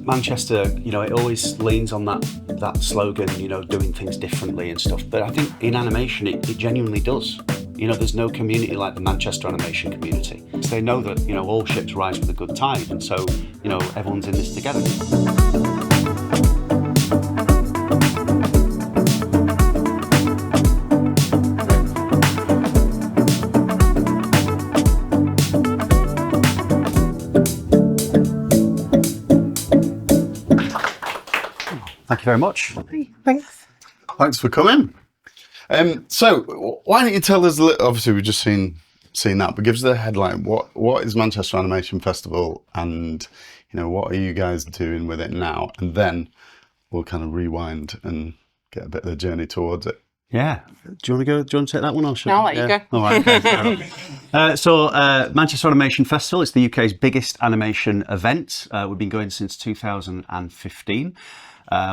Manchester, it always leans on that slogan, doing things differently and stuff. But I think in animation, it genuinely does. There's no community like the Manchester animation community. So they know that, all ships rise with a good tide. And so, everyone's in this together. Thank you very much. Thanks. Thanks for coming. So why don't you tell us a little, obviously we've just seen that, but give us the headline. What is Manchester Animation Festival, and what are you guys doing with it now? And then we'll kind of rewind and get a bit of the journey towards it. Yeah. Do you want to go? Do you want to take that one? Or should No, I'll let you go. All right. Okay. So Manchester Animation Festival is the UK's biggest animation event. We've been going since 2015.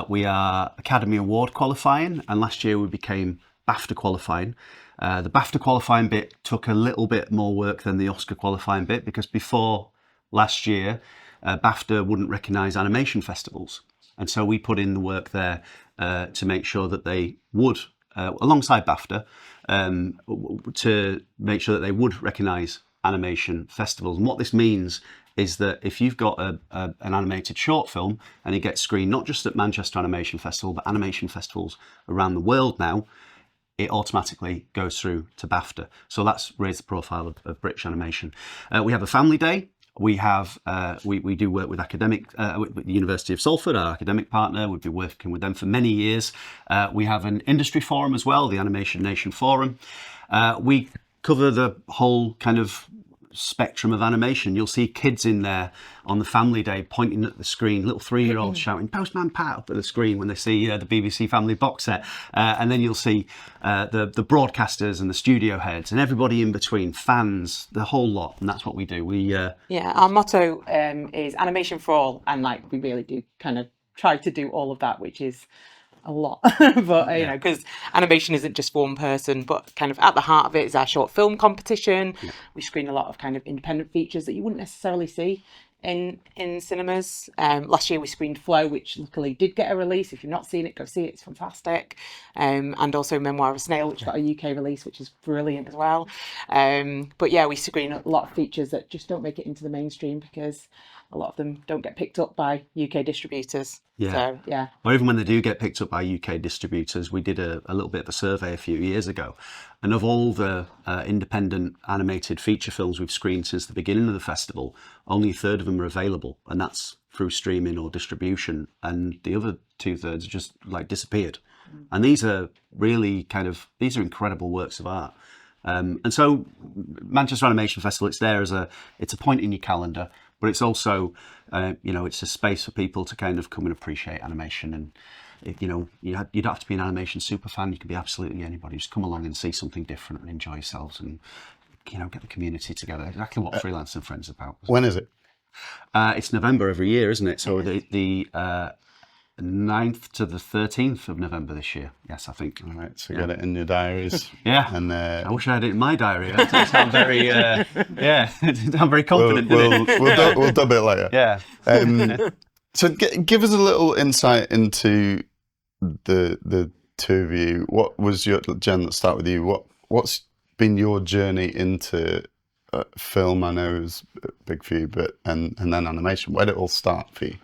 We are Academy Award qualifying, and last year we became BAFTA qualifying. The BAFTA qualifying bit took a little bit more work than the Oscar qualifying bit, because before last year, BAFTA wouldn't recognise animation festivals. And so we put in the work there to make sure that they would, alongside BAFTA, to make sure that they would recognise animation festivals. And what this means is that if you've got an animated short film and it gets screened not just at Manchester Animation Festival, but animation festivals around the world now, it automatically goes through to BAFTA. So that's raised the profile of British animation. We have a family day. We have we do work with with the University of Salford, our academic partner. We've been working with them for many years. We have an industry forum as well, the Animation Nation Forum. We cover the whole kind of spectrum of animation. You'll see kids in there on the family day pointing at the screen, little 3-year-olds shouting "Postman Pat" up at the screen when they see the BBC Family box set, and then you'll see the broadcasters and the studio heads and everybody in between, fans, the whole lot. And that's what we do. Our motto is animation for all, and we really do kind of try to do all of that, which is a lot. But because animation isn't just for one person, but kind of at the heart of it is our short film competition. We screen a lot of kind of independent features that you wouldn't necessarily see in cinemas. Last year we screened Flow, which luckily did get a release. If you've not seen it, go see it, it's fantastic. And also Memoir of a Snail, which got a UK release, which is brilliant as well. But yeah, we screen a lot of features that just don't make it into the mainstream because a lot of them don't get picked up by UK distributors. So, or even when they do get picked up by UK distributors, we did a little bit of a survey a few years ago, and of all the independent animated feature films we've screened since the beginning of the festival, only a third of them are available, and that's through streaming or distribution, and the other 2/3 just disappeared. And these are really these are incredible works of art. And so Manchester Animation Festival, it's there it's a point in your calendar, but it's also, it's a space for people to kind of come and appreciate animation. And, you don't have to be an animation super fan. You can be absolutely anybody. Just come along and see something different and enjoy yourselves and, get the community together. Exactly what Freelance and Friends is about. When is it? It's November every year, isn't it? So the 9th to the 13th of November this year. Yes, I think. All right, so get it in your diaries. And I wish I had it in my diary. That sounds very, I'm very confident. We'll dub it later. Yeah. So give us a little insight into the two of you. What was Jen, let's start with you. What's been your journey into film? I know it was big for you, but and then animation. Where did it all start for you?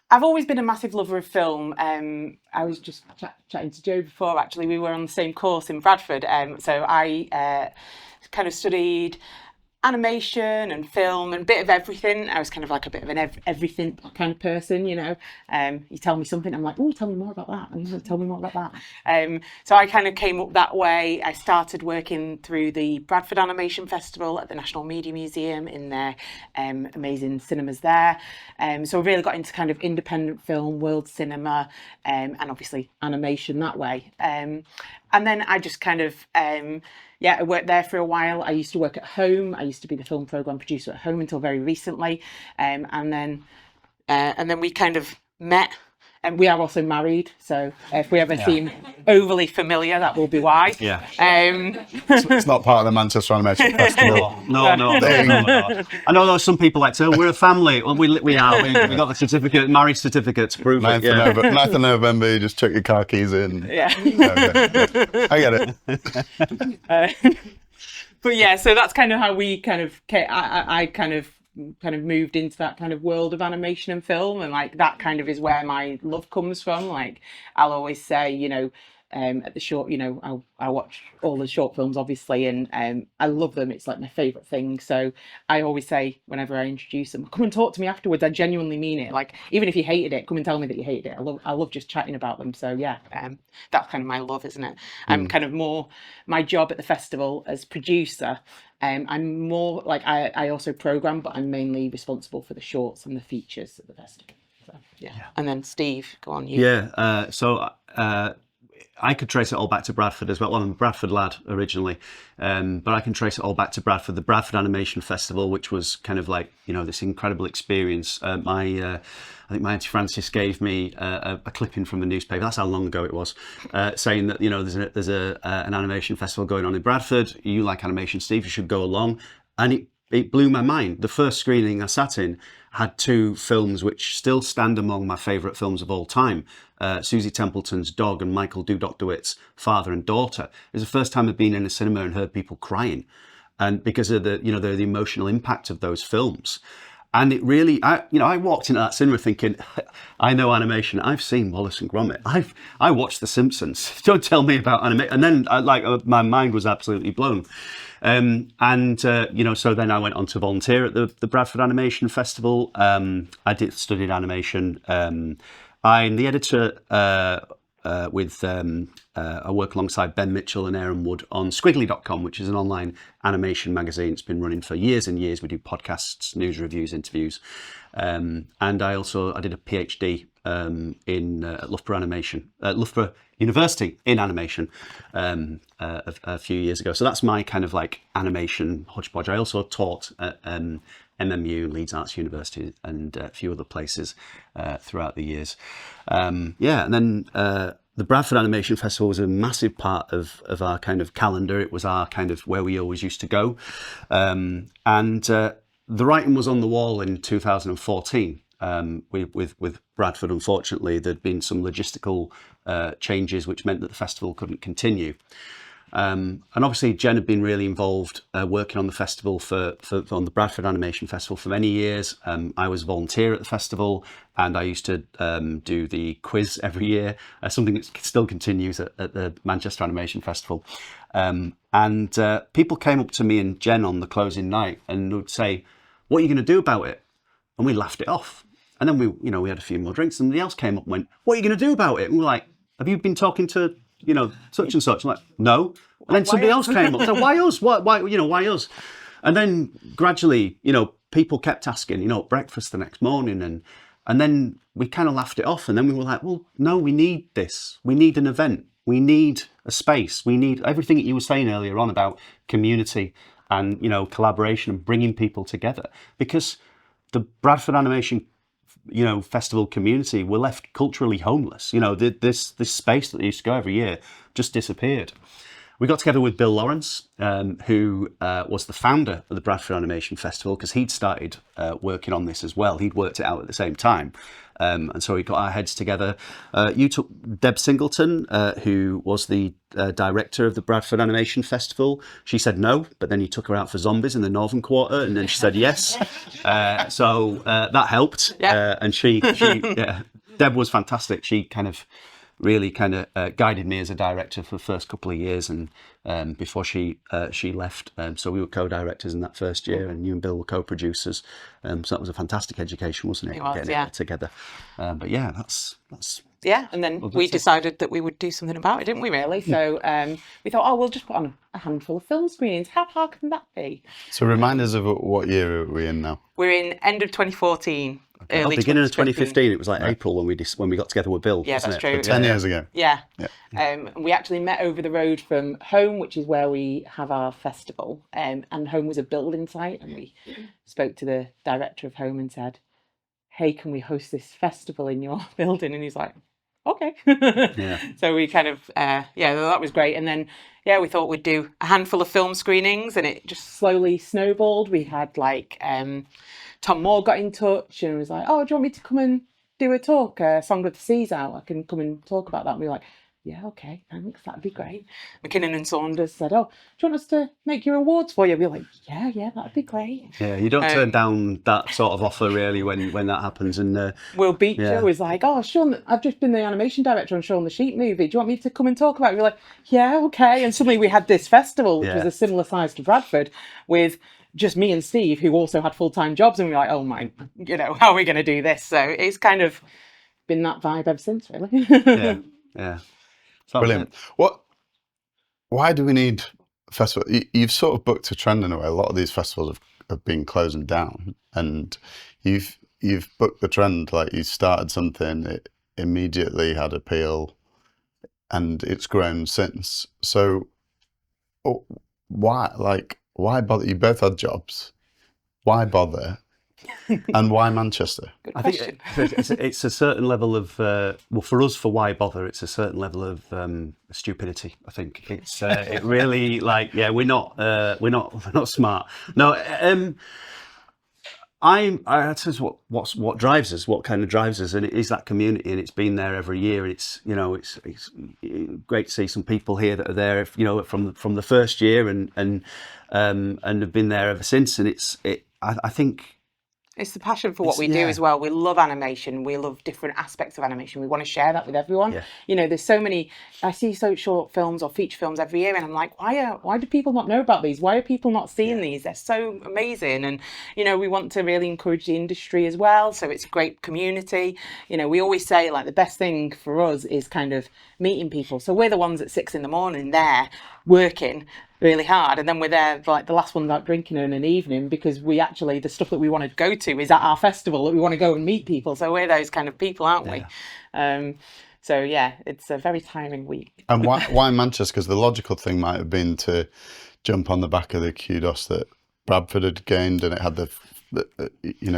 I've always been a massive lover of film. I was just chatting to Joe before, actually. We were on the same course in Bradford. So I kind of studied animation and film and a bit of everything. I was kind of like a bit of an everything kind of person, you tell me something, I'm like, oh, tell me more about that, and tell me more about that. So I kind of came up that way. I started working through the Bradford Animation Festival at the National Media Museum in their amazing cinemas there. So I really got into kind of independent film, world cinema, and obviously animation that way. And then I just kind of I worked there for a while. I used to work at home. I used to be the film programme producer at home until very recently. And then we kind of met And we are also married, so if we ever seem overly familiar, that will be why. Yeah. It's not part of the Manchester Animation Festival. No. I know there's some people like to. We're a family. Well, we are. We got the certificate, marriage certificate to prove it. 9th of November, you just chuck your car keys in. Yeah. Okay. I get it. But yeah, so that's kind of how we kind of I kind of moved into that kind of world of animation and film, and like that kind of is where my love comes from. Like I'll always say, you know, at the short, you know, I watch all the short films obviously, and I love them. It's like my favourite thing. So I always say whenever I introduce them, come and talk to me afterwards. I genuinely mean it. Like even if you hated it, come and tell me that you hated it. I love just chatting about them. So yeah, that's kind of my love, isn't it? I'm kind of more my job at the festival as producer. I'm more like I also program, but I'm mainly responsible for the shorts and the features at the festival. So, yeah. And then Steve, go on. You. Yeah. So I could trace it all back to Bradford as well. Well, I'm a Bradford lad originally, but I can trace it all back to Bradford, the Bradford Animation Festival, which was kind of like, you know, this incredible experience. I think my Auntie Frances gave me a clipping from the newspaper. That's how long ago it was, saying that, you know, there's an animation festival going on in Bradford. You like animation, Steve? You should go along. And it blew my mind. The first screening I sat in had two films which still stand among my favourite films of all time. Susie Templeton's Dog and Michael Dudok DeWitt's Father and Daughter. It was the first time I'd been in a cinema and heard people crying, and because of the emotional impact of those films. And it really, I walked into that cinema thinking, I know animation. I've seen Wallace and Gromit. I watched The Simpsons. Don't tell me about animation. And then my mind was absolutely blown. So then I went on to volunteer at the Bradford Animation Festival. I studied animation. I'm the editor with I work alongside Ben Mitchell and Aaron Wood on Squiggly.com, which is an online animation magazine. It's been running for years and years. We do podcasts, news reviews, interviews. And I did a PhD in Loughborough University in animation a few years ago. So that's my kind of like animation hodgepodge. I also taught at MMU, Leeds Arts University, and a few other places throughout the years. And then the Bradford Animation Festival was a massive part of our kind of calendar. It was our kind of where we always used to go. The writing was on the wall in 2014. With Bradford, unfortunately, there'd been some logistical changes which meant that the festival couldn't continue. And obviously Jen had been really involved working on the festival on the Bradford Animation Festival for many years. I was a volunteer at the festival, and I used to do the quiz every year, something that still continues at the Manchester Animation Festival. People came up to me and Jen on the closing night and would say, "What are you going to do about it?" And we laughed it off. And then we had a few more drinks, and somebody else came up and went, "What are you going to do about it?" And we're like, "Have you been talking to, such and such?" I'm like, "No." And then somebody else came up and said, "Why us? Why us?" And then gradually, people kept asking, at breakfast the next morning, and then we kind of laughed it off. And then we were like, well, no, we need this. We need an event. We need a space. We need everything that you were saying earlier on about community and, collaboration and bringing people together. Because the Bradford Animation festival community were left culturally homeless. This space that used to go every year just disappeared. We got together with Bill Lawrence, who was the founder of the Bradford Animation Festival, because he'd started working on this as well. He'd worked it out at the same time. And so we got our heads together. You took Deb Singleton, who was the director of the Bradford Animation Festival. She said no, but then you took her out for Zombies in the Northern Quarter, and then she said yes. So that helped. Yeah. And Deb was fantastic. She really guided me as a director for the first couple of years, and before she left. So we were co-directors in that first year, and you and Bill were co-producers. So that was a fantastic education, wasn't it? It was, getting yeah. it together. But yeah, that's yeah. And then we decided that we would do something about it, didn't we? Really. So we thought, we'll just put on a handful of film screenings. How hard can that be? So remind us of what year are we in now? We're in end of 2014. Early beginning of 2015. It was like April when we got together with Bill. Yeah, wasn't that's it? true. 10 years ago. Yeah. We actually met over the road from Home, which is where we have our festival. And Home was a building site, and we spoke to the director of Home and said, hey, can we host this festival in your building? And he's like, okay. Yeah. So we kind of, that was great. And then, we thought we'd do a handful of film screenings, and it just slowly snowballed. We had like Tom Moore got in touch and was like, oh, do you want me to come and do a talk, Song of the Sea's out? I can come and talk about that. And we were like, yeah, okay, thanks, that'd be great. McKinnon and Saunders said, oh, do you want us to make your awards for you? We were like, yeah, that'd be great. Yeah, you don't turn down that sort of offer really when that happens. And Will Beecher was like, oh, Sean, I've just been the animation director on Shaun the Sheep movie. Do you want me to come and talk about it? We were like, yeah, okay. And suddenly we had this festival, which was a similar size to Bradford, with just me and Steve, who also had full-time jobs. And we were like, oh my, how are we going to do this? So it's kind of been that vibe ever since, really. Yeah. Brilliant. Why do we need a festival? You've sort of booked a trend in a way. A lot of these festivals have been closing down, and you've booked the trend. Like, you started something, it immediately had appeal, and it's grown since. So why bother? You both had jobs. Why bother? And why Manchester? Good I question. think it's a certain level of for us, for why bother, it's a certain level of stupidity. I think it's it really, like, we're not smart. No, I says what drives us, what kind of drives us, and it is that community, and it's been there every year. It's it's great to see some people here that are there, from the first year and have been there ever since. And I think. It's the passion for what we do as well. We love animation. We love different aspects of animation. We want to share that with everyone. Yeah. There's so many. I see so short films or feature films every year, and I'm like, why do people not know about these? Why are people not seeing these? They're so amazing. And we want to really encourage the industry as well. So it's a great community. We always say, like, the best thing for us is kind of meeting people. So we're the ones at 6 a.m. there working really hard, and then we're there like the last ones out drinking in an evening, because we actually, the stuff that we want to go to is at our festival, that we want to go and meet people. So we're those kind of people, aren't we? So it's a very tiring week. And why Manchester? Because the logical thing might have been to jump on the back of the kudos that Bradford had gained, and it had the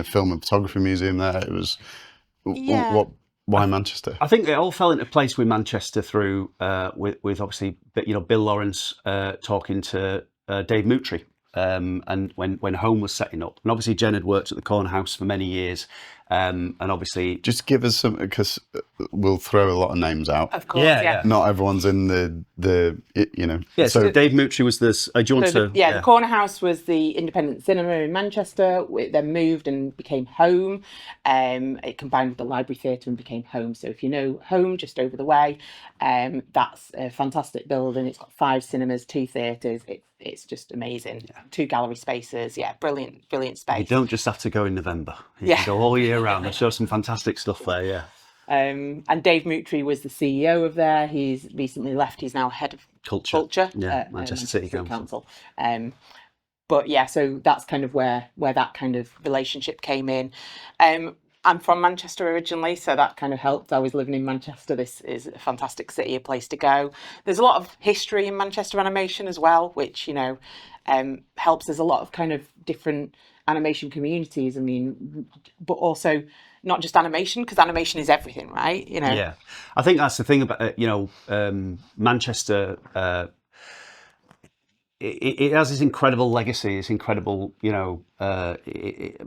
film and photography museum there. It was why Manchester? I think it all fell into place with Manchester through with obviously Bill Lawrence talking to Dave Moutry, and when Home was setting up, and obviously Jen had worked at the Corner House for many years, and obviously just give us some, because we'll throw a lot of names out. Of course, yeah. Not everyone's in the. Yeah. So Dave Moutry was this. Do you want to? The Corner House was the independent cinema in Manchester. It then moved and became Home. It combined with the Library Theatre and became Home. So if you know Home, just over the way, that's a fantastic building. It's got 5 cinemas, 2 theatres. It's just amazing. 2 gallery spaces. Yeah, brilliant space. You don't just have to go in November. You can go all year round. They show some fantastic stuff there. Yeah. And Dave Moutry was the CEO of there. He's recently left. He's now head of culture. Yeah, Manchester City Council. So that's kind of where that kind of relationship came in. I'm from Manchester originally, so that kind of helped. I was living in Manchester. This is a fantastic city, a place to go. There's a lot of history in Manchester animation as well, which helps. There's a lot of kind of different animation communities. I mean, but also not just animation, because animation is everything, right? Yeah, I think that's the thing about Manchester. It has this incredible legacy. It's incredible,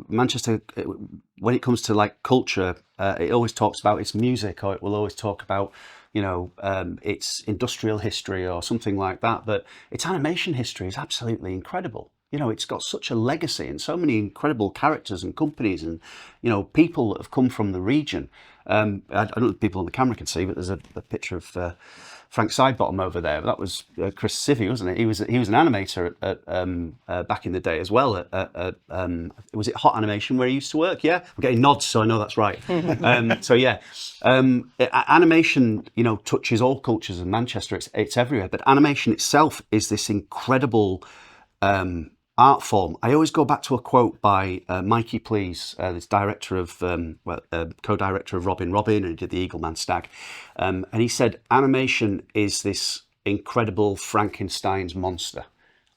Manchester. When it comes to like culture, it always talks about its music, or it will always talk about its industrial history or something like that. But its animation history is absolutely incredible. It's got such a legacy and so many incredible characters and companies and, people that have come from the region. I don't know if people on the camera can see, but there's a picture of Frank Sidebottom over there. That was Chris Civvy, wasn't it? He was an animator at back in the day as well. Was it Hot Animation where he used to work? Yeah, I'm getting nods, so I know that's right. Animation, touches all cultures in Manchester. It's everywhere. But animation itself is this incredible art form. I always go back to a quote by Mikey Please, this director of, co-director of Robin, and he did the Eagleman Stag. And he said, animation is this incredible Frankenstein's monster.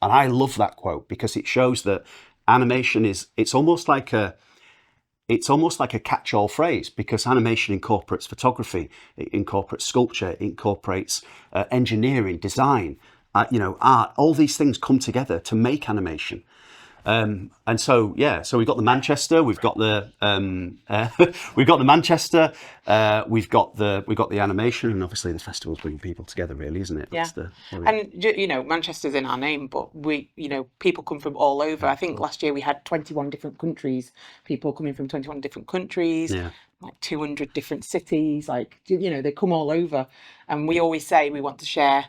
And I love that quote, because it shows that animation it's almost like it's almost like a catch-all phrase because animation incorporates photography, it incorporates sculpture, it incorporates engineering, design, art. All these things come together to make animation. And so so we've got the Manchester, we've got the we've got the Manchester, we've got the animation, and obviously the festival's bringing people together, really, isn't it? Yeah. That's And Manchester's in our name, but we, people come from all over. I think last year we had 21 different countries, people coming from 21 different countries, like 200 different cities, they come all over. And we always say we want to share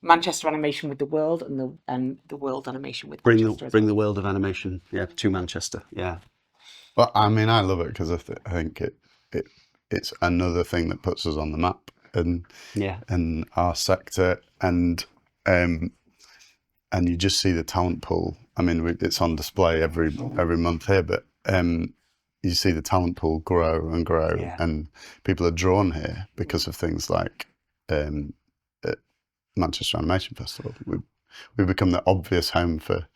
Manchester animation with the world, and the world animation with Manchester. Bring the world of animation, to Manchester. Yeah. Well, I mean, I love it because I think it's another thing that puts us on the map and our sector, and you just see the talent pool. I mean, it's on display every month here, but you see the talent pool grow and grow, and people are drawn here because of things like Manchester Animation Festival. We've become the obvious home for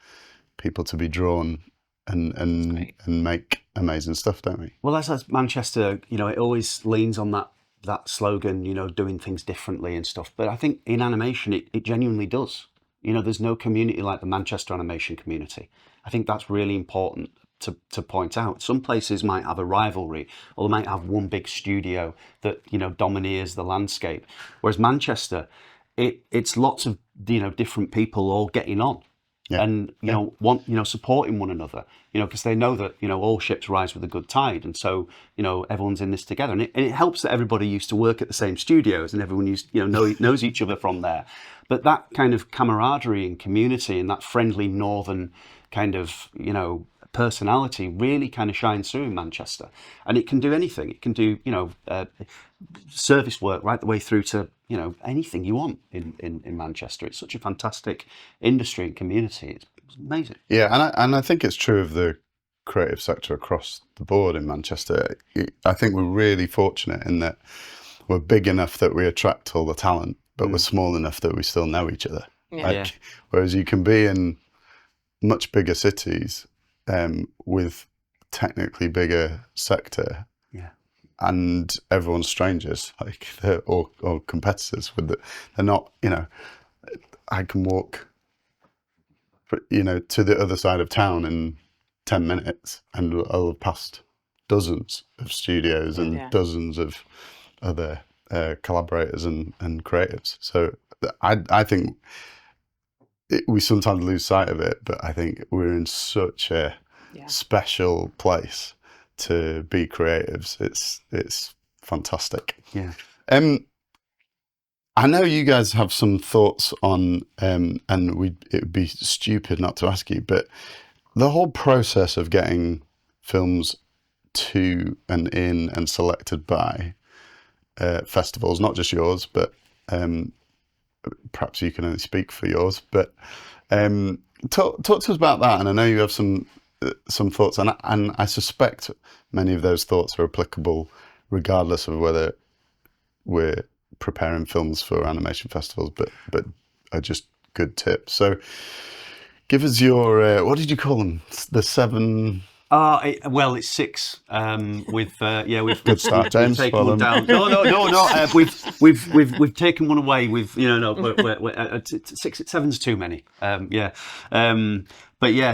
people to be drawn and make amazing stuff, don't we? Well, as Manchester, it always leans on that slogan, doing things differently and stuff. But I think in animation, it genuinely does. There's no community like the Manchester animation community. I think that's really important to point out. Some places might have a rivalry, or they might have one big studio that domineers the landscape. Whereas Manchester, it's lots of different people all getting on, and supporting one another. Because they know that all ships rise with a good tide, and so everyone's in this together, and it helps that everybody used to work at the same studios, and everyone knows each other from there. But that kind of camaraderie and community, and that friendly northern kind of personality really kind of shines through in Manchester, and it can do anything. It can do service work right the way through to anything you want in Manchester. It's such a fantastic industry and community. It's amazing. Yeah, and I think it's true of the creative sector across the board in Manchester. I think we're really fortunate in that we're big enough that we attract all the talent, but we're small enough that we still know each other. Whereas you can be in much bigger cities with technically bigger sector, and everyone's strangers, or competitors. They're not. I can walk, to the other side of town in 10 minutes, and I'll have passed dozens of studios and dozens of other collaborators and creatives. So I think we sometimes lose sight of it, but I think we're in such a special place to be creatives. It's fantastic. Yeah. I know you guys have some thoughts on, and it would be stupid not to ask you, but the whole process of getting films to and in and selected by festivals, not just yours, but perhaps you can only speak for yours, but talk to us about that. And I know you have some thoughts, and I suspect many of those thoughts are applicable regardless of whether we're preparing films for animation festivals, but are just good tips. So give us your what did you call them? The 7. Well, it's 6. We've good start, James. Taken one down. No. We've taken one away. We're 6, 7's too many.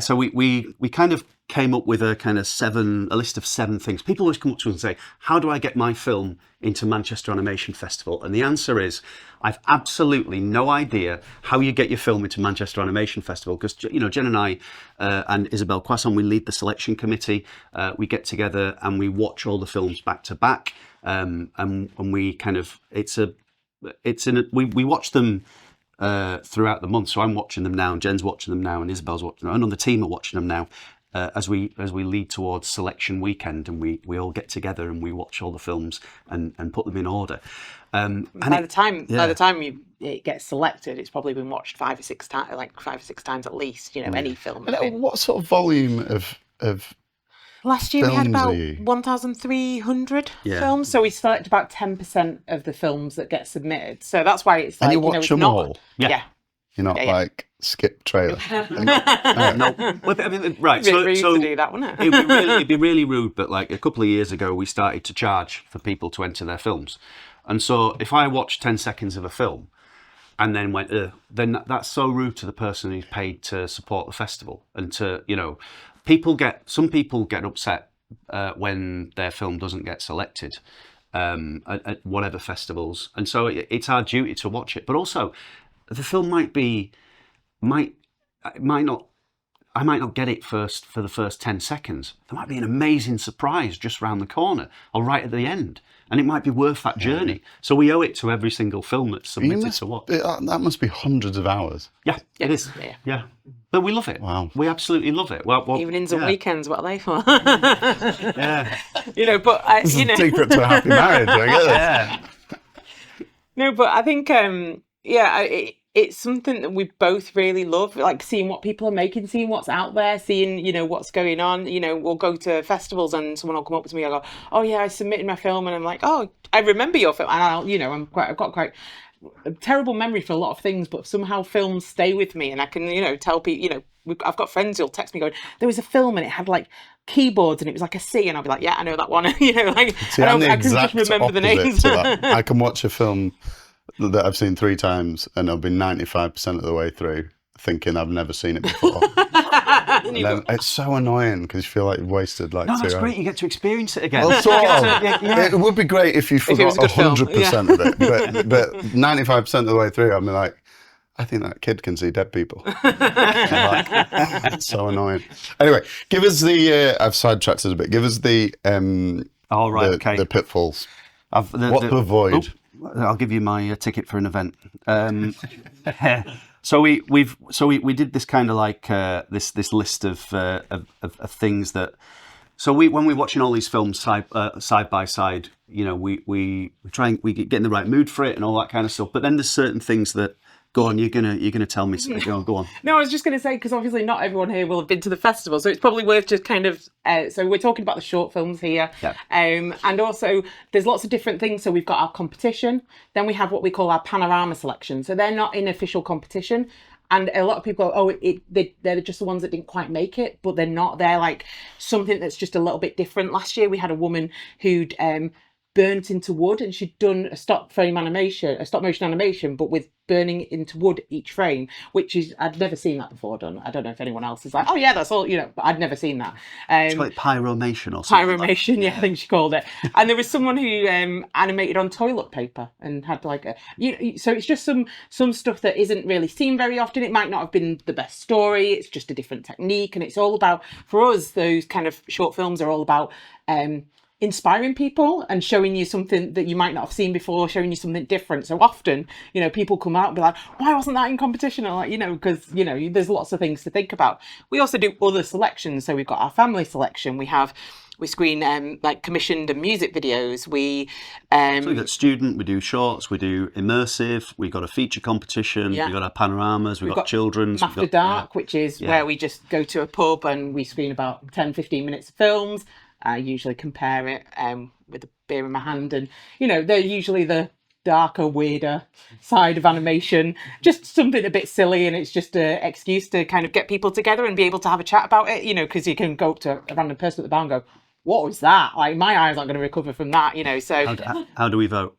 So we kind of came up with a list of 7 things. People always come up to us and say, "How do I get my film into Manchester Animation Festival?" And the answer is, I've absolutely no idea how you get your film into Manchester Animation Festival, because Jen and I and Isabel Quasson, we lead the selection committee. We get together and we watch all the films back to back, and we we watch them throughout the month. So I'm watching them now, and Jen's watching them now, and Isabel's watching them, and on the team are watching them now. As we lead towards selection weekend, and we all get together and we watch all the films and put them in order. By the time it gets selected, it's probably been watched 5 or 6 times, like 5 or 6 times at least. Any film. What sort of volume of last year we had films about 1,300 films, so we select about 10% of the films that get submitted. So that's why it's and you watch them all. Yeah. You're not like skip trailer. No, well, I mean, right. It'd be rude So to do that, wouldn't it? it'd be really rude. But like a couple of years ago, we started to charge for people to enter their films, and so if I watched 10 seconds of a film and then went, then that's so rude to the person who's paid to support the festival, and to some people get upset when their film doesn't get selected at whatever festivals, and so it's our duty to watch it. But also, the film I might not get it first for the first 10 seconds. There might be an amazing surprise just round the corner or right at the end, and it might be worth that journey. So we owe it to every single film that's submitted to watch. That must be hundreds of hours. Yeah, it is. Yeah. But we love it. Wow. We absolutely love it. Well, Evenings and weekends, what are they for? Yeah. But It's a secret to a happy marriage, I get it. Yeah. No, but I think it's something that we both really love, like seeing what people are making, seeing what's out there, seeing, what's going on. We'll go to festivals and someone will come up to me and go, oh yeah, I submitted my film, and I'm like, oh, I remember your film, and I've got quite a terrible memory for a lot of things, but somehow films stay with me, and I can, tell people, I've got friends who'll text me going, there was a film and it had like keyboards and it was like a C, and I'll be like, yeah, I know that one. See, I'm the I can just remember the names. to that. I can watch a film that I've seen 3 times and I'll be 95% of the way through thinking I've never seen it before. And then it's so annoying because you feel like you've wasted like 2 hours. No, that's great. You get to experience it again. Well, sort of. It would be great if you forgot 100% of it, but 95% of the way through, I'm like, I think that kid can see dead people. It's so annoying. Anyway, give us the. I've sidetracked it a bit. Give us the. All right. Okay. The pitfalls. What to avoid. I'll give you my ticket for an event. So we did this kind of like this list of things that. So when we're watching all these films side by side, we get in the right mood for it and all that kind of stuff. But then there's certain things that. Go on, you're gonna tell me something. Go on. No, I was just gonna say, because obviously not everyone here will have been to the festival, so it's probably worth just kind of. So we're talking about the short films here, and also there's lots of different things. So we've got our competition, then we have what we call our panorama selection. So they're not in official competition, and a lot of people go, they're just the ones that didn't quite make it, but they're not. They're like something that's just a little bit different. Last year we had a woman who'd burnt into wood, and she'd done a stop motion animation, but with burning into wood each frame, which is, I'd never seen that before done. I don't know if anyone else is like, oh yeah, that's all, but I'd never seen that. It's like pyromation or something. Pyromation, yeah, I think she called it. And there was someone who animated on toilet paper and had like so it's just some stuff that isn't really seen very often. It might not have been the best story. It's just a different technique, and it's all about, for us, those kind of short films are all about inspiring people and showing you something that you might not have seen before, showing you something different. So often, people come out and be like, why wasn't that in competition? Or because, there's lots of things to think about. We also do other selections. So we've got our family selection. We screen like commissioned and music videos. So we've got student, we do shorts, we do immersive, we've got a feature competition, we've got our panoramas, we've got children's. After Dark, which is where we just go to a pub and we screen about 10-15 minutes of films. I usually compare it with a beer in my hand, and they're usually the darker, weirder side of animation, just something a bit silly, and it's just an excuse to kind of get people together and be able to have a chat about it, because you can go up to a random person at the bar and go, what was that? Like, my eyes aren't going to recover from that, so how do we vote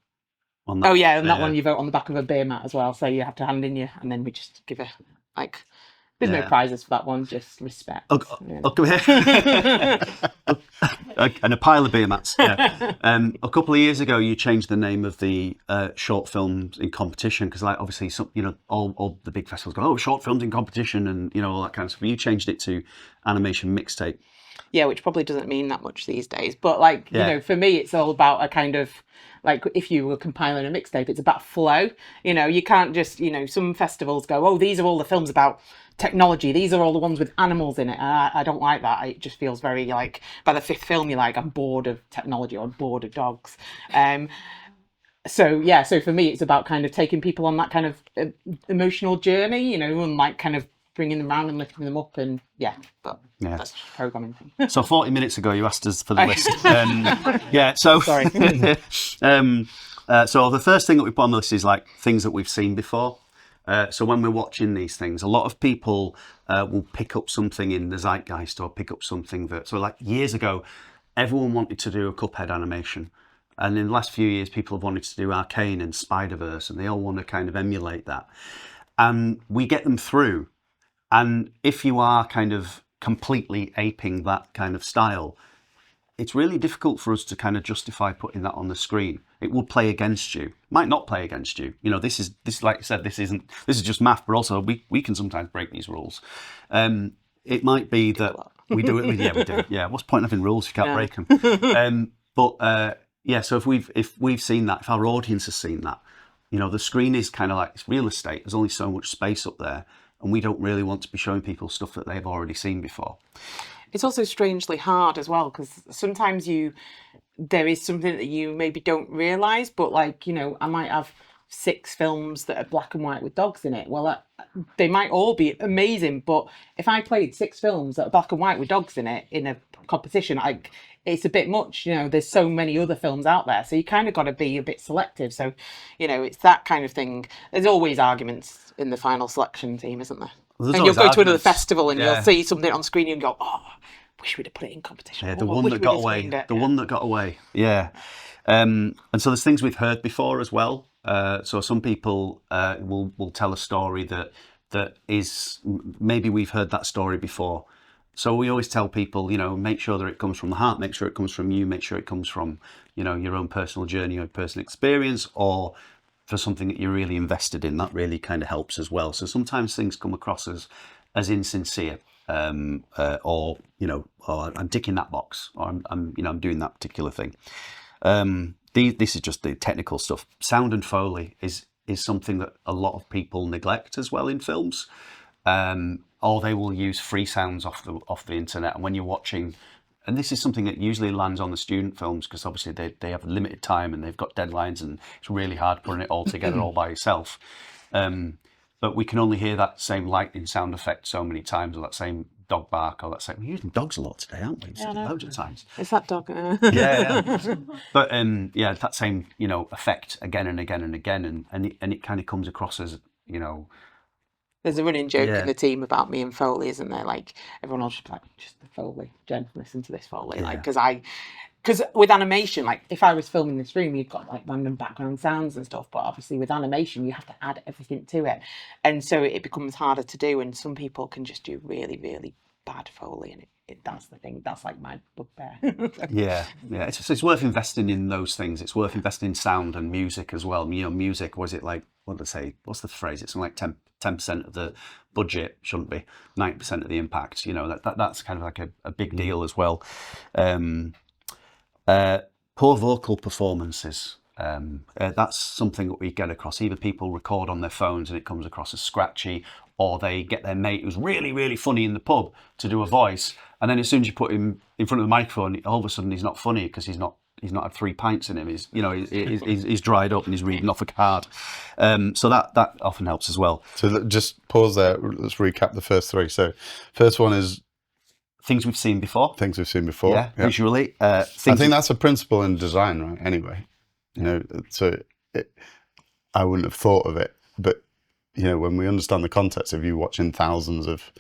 on that? Oh yeah, and that one you vote on the back of a beer mat as well, so you have to hand in and then we just give a there's no prizes for that one, just respect. And a pile of beer mats. Yeah. A couple of years ago, you changed the name of the short films in competition because, obviously, all the big festivals go, short films in competition, and all that kind of stuff. You changed it to animation mixtape. Yeah, which probably doesn't mean that much these days. But for me, it's all about a kind of if you were compiling a mixtape, it's about flow. You can't just some festivals go, these are all the films about technology. These are all the ones with animals in it. I don't like that. It just feels very by the 5th film, you're like, I'm bored of technology or I'm bored of dogs. So for me, it's about kind of taking people on that kind of emotional journey, and kind of bringing them around and lifting them up, and that's programming. So 40 minutes ago, you asked us for the list. So sorry. So the first thing that we put on the list is things that we've seen before. So when we're watching these things, a lot of people will pick up something in the zeitgeist or pick up something that, so like years ago, everyone wanted to do a Cuphead animation. And in the last few years, people have wanted to do Arcane and Spider-Verse, and they all want to kind of emulate that. And we get them through. And if you are kind of completely aping that kind of style, it's really difficult for us to kind of justify putting that on the screen. It will play against you. Might not play against you. You know, this is like I said, this is just math, but also we can sometimes break these rules. It might be that we do it. Yeah, we do. Yeah, what's the point of having rules if you can't break them? Yeah, so if we've seen that, if our audience has seen that, you know, the screen is kind of like it's real estate. There's only so much space up there, and we don't really want to be showing people stuff that they've already seen before. It's also strangely hard as well, because sometimes there is something that you maybe don't realise, but like, you know, I might have 6 films that are black and white with dogs in it. Well, they might all be amazing, but if I played 6 films that are black and white with dogs in it in a competition, it's a bit much. You know, there's so many other films out there, so you kind of got to be a bit selective. So, you know, it's that kind of thing. There's always arguments in the final selection team, isn't there? Well, and you'll go to another festival and Yeah. you'll see something on screen and go, oh, wish we'd have put it in competition. Yeah, Oh, the one wish that we'd got have away. screened it. The Yeah. one that got away. Yeah. And so there's things we've heard before as well. So some people will tell a story that is maybe we've heard that story before. So we always tell people, you know, make sure that it comes from the heart, make sure it comes from you, make sure it comes from, you know, your own personal journey or personal experience, or for something that you're really invested in. That really kind of helps as well. So sometimes things come across as insincere, or you know, or I'm ticking that box, or I'm you know, I'm doing that particular thing. This is just the technical stuff. Sound and Foley is something that a lot of people neglect as well in films. Or they will use free sounds off the internet. And when you're watching, and this is something that usually lands on the student films, because obviously they have limited time and they've got deadlines, and it's really hard putting it all together all by yourself. But we can only hear that same lightning sound effect so many times, or that same dog bark, or that same. We're using dogs a lot today, aren't we? Yeah, I know. Loads of times. It's that dog. Yeah. But yeah, that same, you know, effect again and again and again, and it kind of comes across as, you know. There's a running joke Yeah. in the team about me and Foley, isn't there? Like, everyone will just be like, just the Foley. Jen, listen to this Foley. Like, because with animation, like, if I was filming this room, you've got like random background sounds and stuff, but obviously with animation, you have to add everything to it. And so it becomes harder to do, and some people can just do really, really bad Foley, and that's the thing. That's like my bugbear. Yeah. It's worth investing in those things. It's worth investing in sound and music as well. You know, music, was it like, what do they say? What's the phrase? It's something like 10% of the budget, shouldn't be 90% of the impact. You know, that's kind of like a big deal as well. Poor vocal performances. That's something that we get across. Either people record on their phones and it comes across as scratchy, or they get their mate who's really, really funny in the pub to do a voice, and then as soon as you put him in front of the microphone, all of a sudden he's not funny because he's not had 3 pints in him. He's dried up and he's reading off a card. So that often helps as well. So just pause there. Let's recap the first 3. So first one is things we've seen before. Things we've seen before. Yeah. Visually. I think that's a principle in design, right? Anyway, you know, so I wouldn't have thought of it, but you know, when we understand the context of you watching thousands of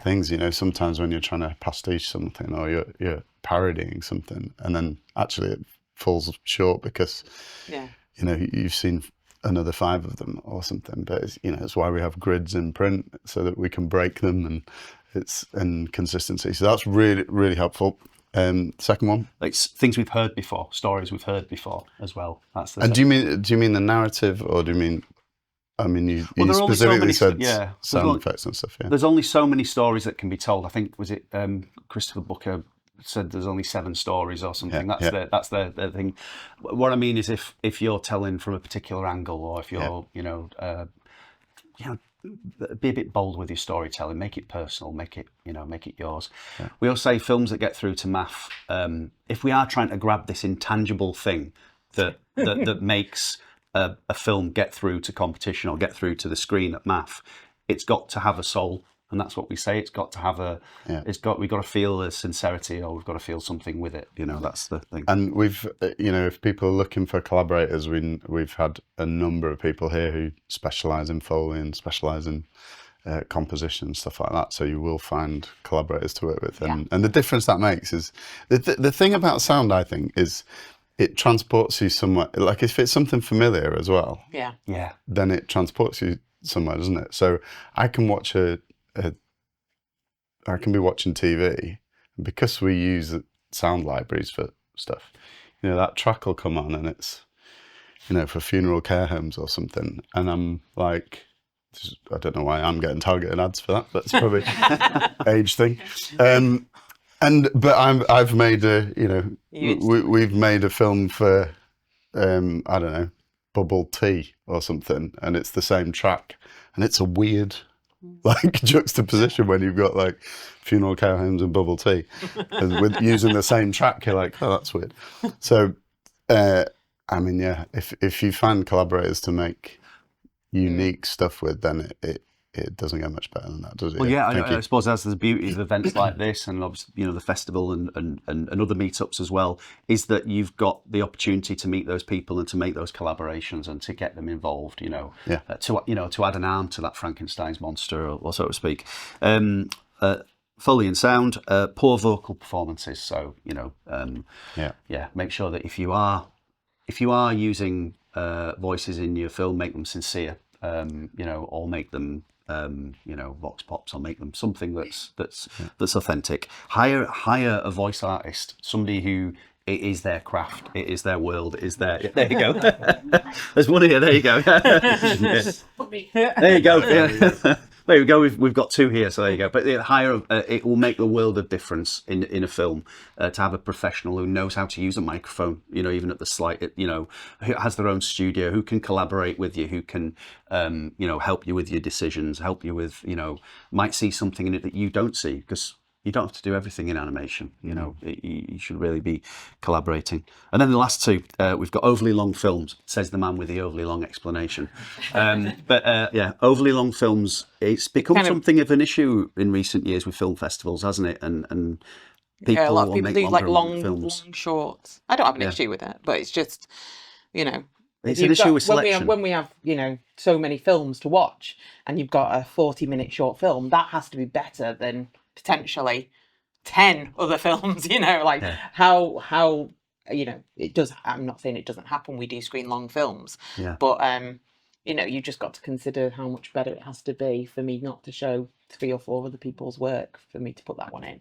things, you know, sometimes when you're trying to pastiche something or you're parodying something, and then actually it falls short because you know, you've seen another 5 of them or something. But it's, you know, it's why we have grids in print, so that we can break them, and consistency. So that's really, really helpful. Second one, like things we've heard before, stories we've heard before as well. That's the. And do you mean the narrative, or do you mean? I mean, you specifically said sound effects and stuff. Yeah. There's only so many stories that can be told. I think, was it Christopher Booker said there's only 7 stories or something. That's the thing. What I mean is, if you're telling from a particular angle, or if you're you know, be a bit bold with your storytelling, make it personal, make it yours. Yeah. We all say films that get through to MAF. If we are trying to grab this intangible thing that makes a film get through to competition or get through to the screen at MAF, it's got to have a soul. and that's what we say. It's got to have we've got to feel the sincerity, or we've got to feel something with it. That's the thing. And we've, if people are looking for collaborators, we've had a number of people here who specialise in Foley and specialise in composition, stuff like that. So you will find collaborators to work with, and the difference that makes is the thing about sound, I think, is it transports you somewhere. Like if it's something familiar as well, then it transports you somewhere, doesn't it? So I can watch I can be watching TV, and because we use sound libraries for stuff, that track will come on, and it's for funeral care homes or something, and I'm like, I don't know why I'm getting targeted ads for that, but it's probably age thing. But I've made we've made a film for I don't know, bubble tea or something, and it's the same track, and it's a weird juxtaposition when you've got like funeral care homes and bubble tea, and with using the same track, you're like, oh, that's weird. So if you find collaborators to make unique stuff with, then it doesn't get much better than that, does it? Well, I suppose that's the beauty of events like this, and obviously, the festival and other meetups as well, is that you've got the opportunity to meet those people and to make those collaborations and to get them involved. To add an arm to that Frankenstein's monster, or so to speak. Foley and sound, poor vocal performances. So make sure that if you are using voices in your film, make them sincere. Or make them vox pops, or make them something that's authentic. Hire a voice artist, somebody who it is their craft, it is their world, it is their. There you go. There's one here. There you go. There you go. Yeah. There we go. We've got two here, so there you go. But it will make the world of difference in a film to have a professional who knows how to use a microphone. Even at the slight, who has their own studio, who can collaborate with you, who can help you with your decisions, help you with might see something in it that you don't see, because you don't have to do everything in animation. You should really be collaborating. And then the last two, we've got overly long films, says the man with the overly long explanation. Overly long films, it's become something of an issue in recent years with film festivals, hasn't it? And people a lot of people do like long long shorts. I don't have an issue with it, but it's just, it's an issue with selection. When we have, so many films to watch, and you've got a 40-minute short film, that has to be better than potentially 10 other films. How it does. I'm not saying it doesn't happen. We do screen long films, but you just got to consider how much better it has to be for me not to show 3 or 4 other people's work for me to put that one in.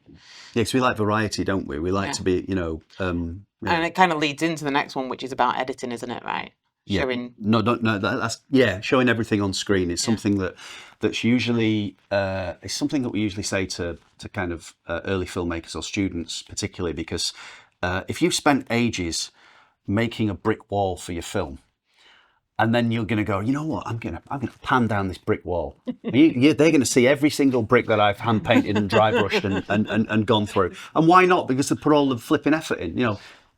Yeah, because we like variety, don't we? We like to be, And it kind of leads into the next one, which is about editing, isn't it? Right. Showing... No, that's showing everything on screen is something that's usually is something that we usually say to kind of early filmmakers or students, particularly because if you've spent ages making a brick wall for your film, and then you're going to go, you know what, I'm going to pan down this brick wall. They're going to see every single brick that I've hand painted and dry brushed and gone through. And why not? Because they put all the flipping effort in.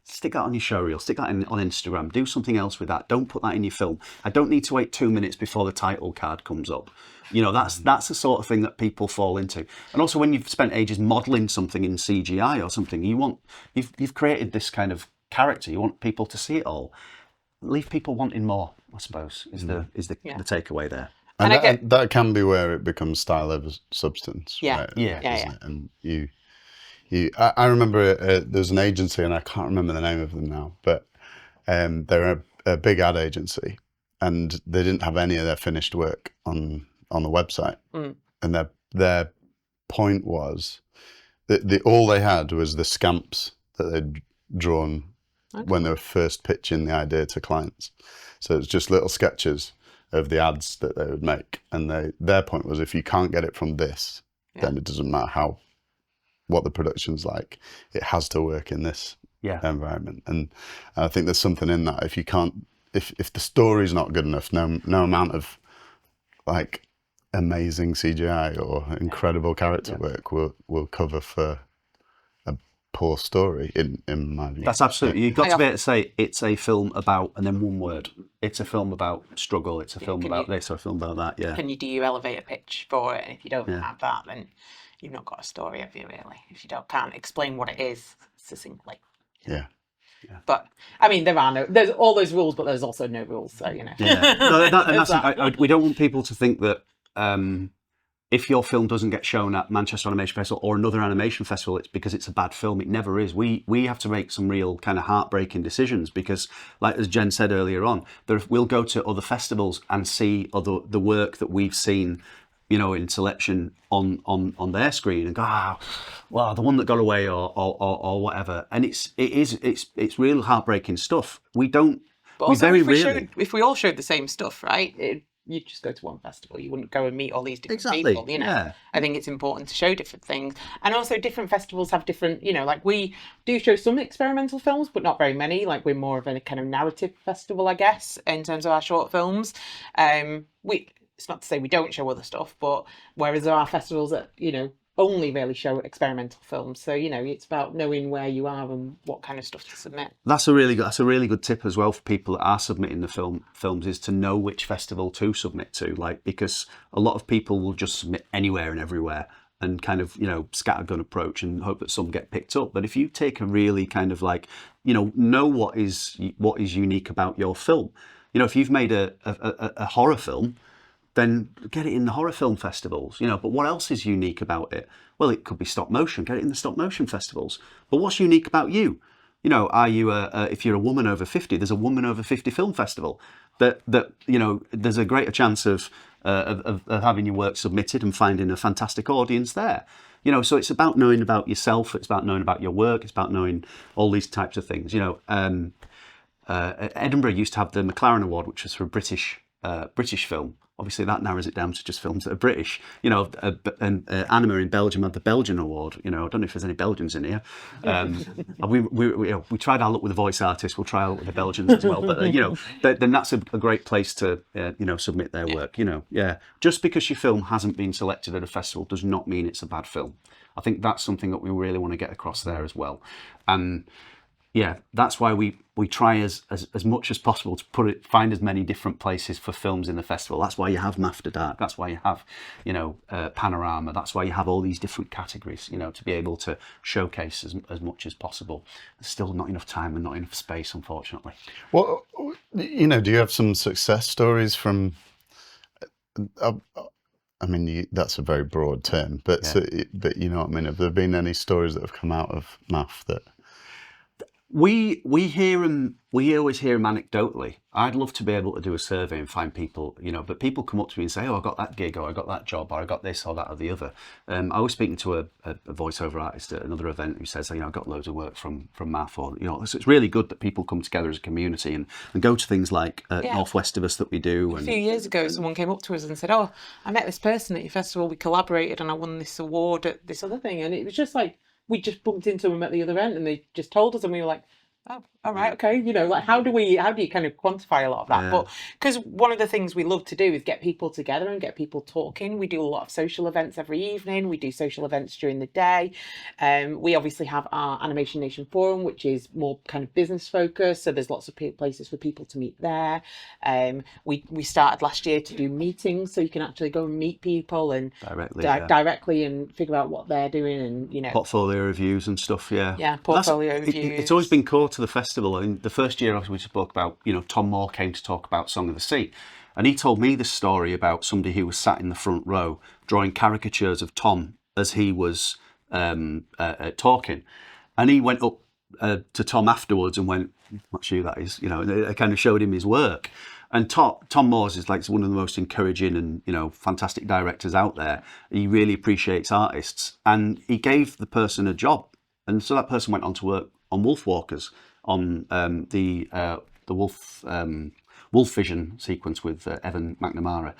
Stick that on your showreel, stick that on Instagram, do something else with that. Don't put that in your film. I don't need to wait 2 minutes before the title card comes up. That's the sort of thing that people fall into. And also when you've spent ages modelling something in CGI or something, you've created this kind of character. You want people to see it all. Leave people wanting more, I suppose, is the takeaway there. And that can be where it becomes style over substance. Yeah. Right? Yeah. And I remember there's an agency, and I can't remember the name of them now, but they're a big ad agency, and they didn't have any of their finished work on the website. And their point was that all they had was the scamps that they'd drawn when they were first pitching the idea to clients. So it's just little sketches of the ads that they would make, and their point was, if you can't get it from this, then it doesn't matter what the production's like. It has to work in this environment. And I think there's something in that. If you can't, if the story's not good enough, no amount of like amazing CGI or incredible character work will cover for a poor story in my view. That's absolutely. You've got to be able to say it's a film about, and then one word. It's a film about struggle. It's a film about this or a film about that. Yeah. Can you do your elevator pitch for it? And if you don't have that, then you've not got a story, have you? Really? If you can't explain what it is succinctly. Yeah. But I mean, there's all those rules, but there's also no rules. So you know. Yeah. No, and that's, we don't want people to think that. If your film doesn't get shown at Manchester Animation Festival or another animation festival, it's because it's a bad film. It never is. We have to make some real kind of heartbreaking decisions because, like as Jen said earlier on, we'll go to other festivals and see the work that we've seen, you know, in selection on their screen and go, well, the one that got away or whatever. And it's real heartbreaking stuff. We don't. But also, if we all showed the same stuff, right? You'd just go to one festival. You wouldn't go and meet all these different people, you know. Yeah. I think it's important to show different things. And also different festivals have different, you know, like we do show some experimental films, but not very many. Like we're more of a kind of narrative festival, I guess, in terms of our short films. It's not to say we don't show other stuff, but whereas there are festivals that, you know, only really show experimental films. So, you know, it's about knowing where you are and what kind of stuff to submit. That's a really good tip as well for people that are submitting the films is to know which festival to submit to, like, because a lot of people will just submit anywhere and everywhere and kind of, you know, scattergun approach and hope that some get picked up. But if you take a really kind of like, you know what is unique about your film. You know, if you've made a horror film, then get it in the horror film festivals, you know. But what else is unique about it? Well, it could be stop motion. Get it in the stop motion festivals. But what's unique about you? You know, are you if you're a woman over 50, there's a woman over 50 film festival. That you know, there's a greater chance of having your work submitted and finding a fantastic audience there. You know, so it's about knowing about yourself. It's about knowing about your work. It's about knowing all these types of things. You know, Edinburgh used to have the McLaren Award, which was for a British film. Obviously, that narrows it down to just films that are British. You know, and Anima in Belgium had the Belgian Award. You know, I don't know if there's any Belgians in here. We tried our luck with the voice artists. We'll try our luck with the Belgians as well. But you know, then that's a great place to you know, submit their work. You know, yeah. Just because your film hasn't been selected at a festival does not mean it's a bad film. I think that's something that we really want to get across there as well. And yeah, that's why we try as much as possible to find as many different places for films in the festival. That's why you have MAF to Dark. That's why you have, you know, Panorama. That's why you have all these different categories, you know, to be able to showcase as much as possible. There's still not enough time and not enough space, unfortunately. Well, you know, do you have some success stories from? I mean, that's a very broad term, but but you know what I mean. Have there been any stories that have come out of MAF that? We hear them. We always hear them anecdotally. I'd love to be able to do a survey and find people, you know, but people come up to me and say, "Oh, I got that gig, or I got that job, or I got this, or that, or the other." I was speaking to a voiceover artist at another event who says, "You know, I got loads of work from MAF," or you know, so it's really good that people come together as a community and go to things like Northwest of us that we do. A few years ago, someone came up to us and said, "Oh, I met this person at your festival. We collaborated, and I won this award at this other thing," and it was just like. We just bumped into them at the other end and they just told us and we were like, oh, all right, okay. You know, like how do you kind of quantify a lot of that? Yeah. But because one of the things we love to do is get people together and get people talking. We do a lot of social events every evening. We do social events during the day. We obviously have our Animation Nation Forum, which is more kind of business focused. So there's lots of places for people to meet there. We started last year to do meetings so you can actually go and meet people and directly and figure out what they're doing and, you know. Portfolio reviews and stuff, yeah. Yeah, portfolio reviews. It's always been core to the festival. I mean, the first year we spoke about, you know, Tom Moore came to talk about Song of the Sea. And he told me this story about somebody who was sat in the front row drawing caricatures of Tom as he was talking. And he went up to Tom afterwards and went, "Not you, that is," you know, and I kind of showed him his work. And Tom Moores is like one of the most encouraging and, you know, fantastic directors out there. He really appreciates artists. And he gave the person a job. And so that person went on to work on Wolf Walkers, on the Wolf Vision sequence with Evan McNamara.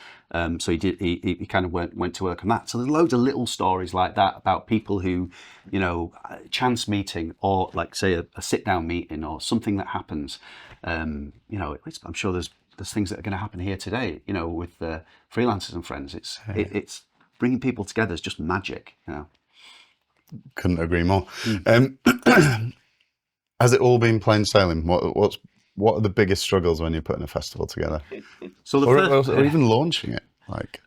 So he kind of went to work on that. So there's loads of little stories like that about people who, you know, chance meeting or like say a sit down meeting or something that happens. You know, I'm sure there's things that are going to happen here today. You know, with freelancers and friends. It's bringing people together is just magic. You know. couldn't agree more. Has it all been plain sailing? What are the biggest struggles when you're putting a festival together, So or even launching it?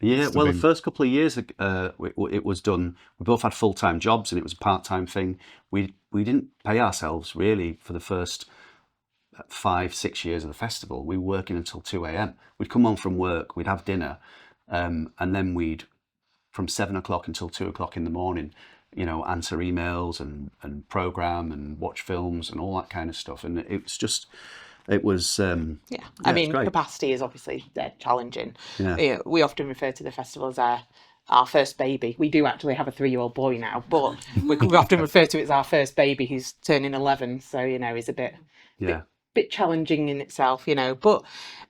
The first couple of years it was done. We both had full-time jobs, and it was a part-time thing. We didn't pay ourselves really for the first 5-6 years of the festival. We were working until 2 a.m. We'd come home from work, we'd have dinner, and then we'd, from 7 o'clock until 2 o'clock in the morning, answer emails and program and watch films and all that kind of stuff. And it was I mean, great. capacity is obviously challenging. Yeah. We often refer to the festival as our first baby. We do actually have a 3-year-old boy now, but we often refer to it as our first baby who's turning 11. So, is a bit challenging in itself, but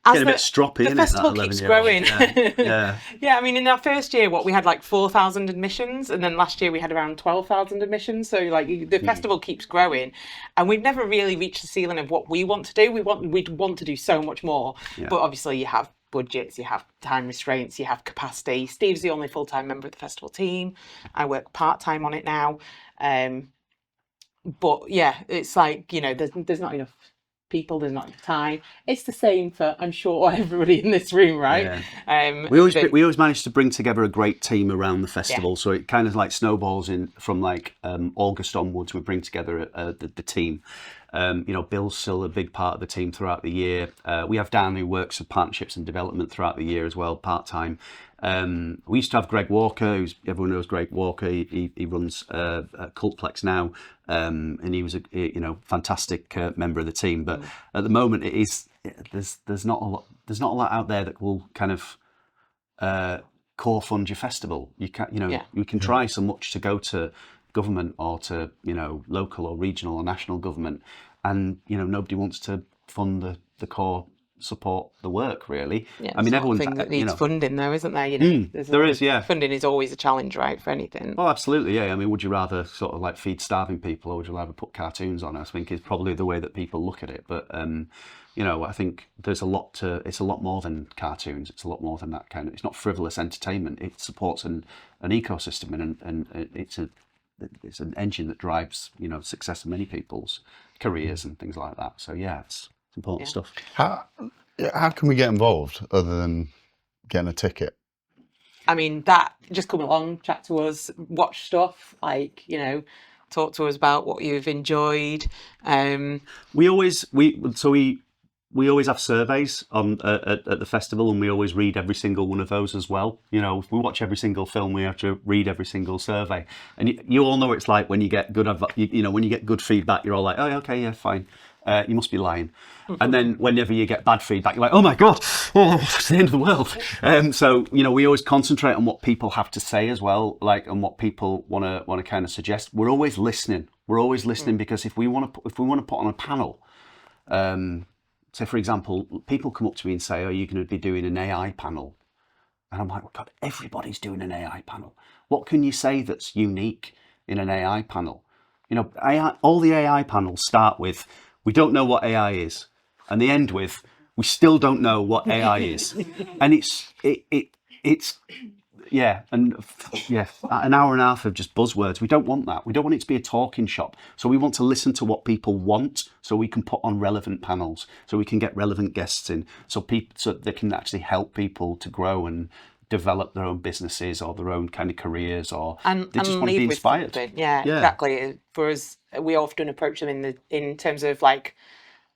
as Getting a bit stroppy, the festival keeps growing. Yeah. Yeah, I mean, in our first year, we had like 4,000 admissions, and then last year we had around 12,000 admissions. So the festival keeps growing, and we've never really reached the ceiling of what we want to do. We'd want to do so much more, but obviously you have budgets, you have time restraints, you have capacity. Steve's the only full-time member of the festival team. I work part-time on it now, but yeah, it's like there's not enough people, there's not enough time. It's the same for, I'm sure, everybody in this room, right? Yeah. We always manage to bring together a great team around the festival, so it kind of like snowballs in from August onwards. We bring together the team. Bill's still a big part of the team throughout the year. We have Dan, who works with partnerships and development throughout the year as well, part-time. We used to have Greg Walker, everyone knows Greg Walker. He runs Cultplex now, and he was a fantastic member of the team. But at the moment, there's not a lot out there that will kind of core fund your festival. You can try so much to go to government or to local or regional or national government, and nobody wants to fund the core support the work really. I mean, everyone's thing that needs funding though, isn't there? There is, yeah. Funding is always a challenge, right, for anything. Oh, absolutely, yeah. I mean, would you rather sort of like feed starving people, or would you rather put cartoons on? I think is probably the way that people look at it. But I think it's a lot more than cartoons. It's a lot more than that kind of. It's not frivolous entertainment. It supports an ecosystem, and it's an engine that drives success of many people's careers and things like that. So yeah, it's important stuff. How can we get involved other than getting a ticket? I mean, that just come along, chat to us, watch stuff, talk to us about what you've enjoyed. We always have surveys on at the festival, and we always read every single one of those as well. If we watch every single film, we have to read every single survey. And you all know what it's like when you get good when you get good feedback, you're all like, oh, okay, yeah, fine. You must be lying. And then whenever you get bad feedback, you're like, oh my God, it's the end of the world. So, we always concentrate on what people have to say as well, and what people want to kind of suggest. We're always listening. Because if we want to put on a panel, say, for example, people come up to me and say, are you going to be doing an AI panel? And I'm like, oh God, everybody's doing an AI panel. What can you say that's unique in an AI panel? All the AI panels start with, we don't know what AI is. And they end with, we still don't know what AI is. And an hour and a half of just buzzwords. We don't want that. We don't want it to be a talking shop. So we want to listen to what people want, so we can put on relevant panels, so we can get relevant guests in, so they can actually help people to grow and develop their own businesses or their own kind of careers, or they just want to be inspired. Yeah, exactly. For us, we often approach them in terms of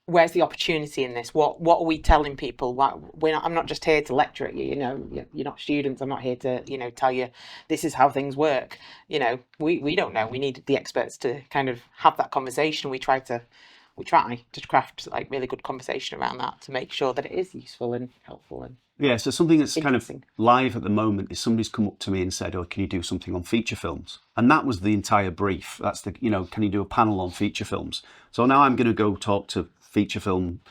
where's the opportunity in this? What are we telling people? I'm not just here to lecture at you. You're not students. I'm not here to tell you this is how things work. We don't know. We need the experts to kind of have that conversation. We try to craft really good conversation around that to make sure that it is useful and helpful and. Yeah, so something that's kind of live at the moment is somebody's come up to me and said, oh, can you do something on feature films? And that was the entire brief. That's can you do a panel on feature films? So now I'm going to go talk to feature film,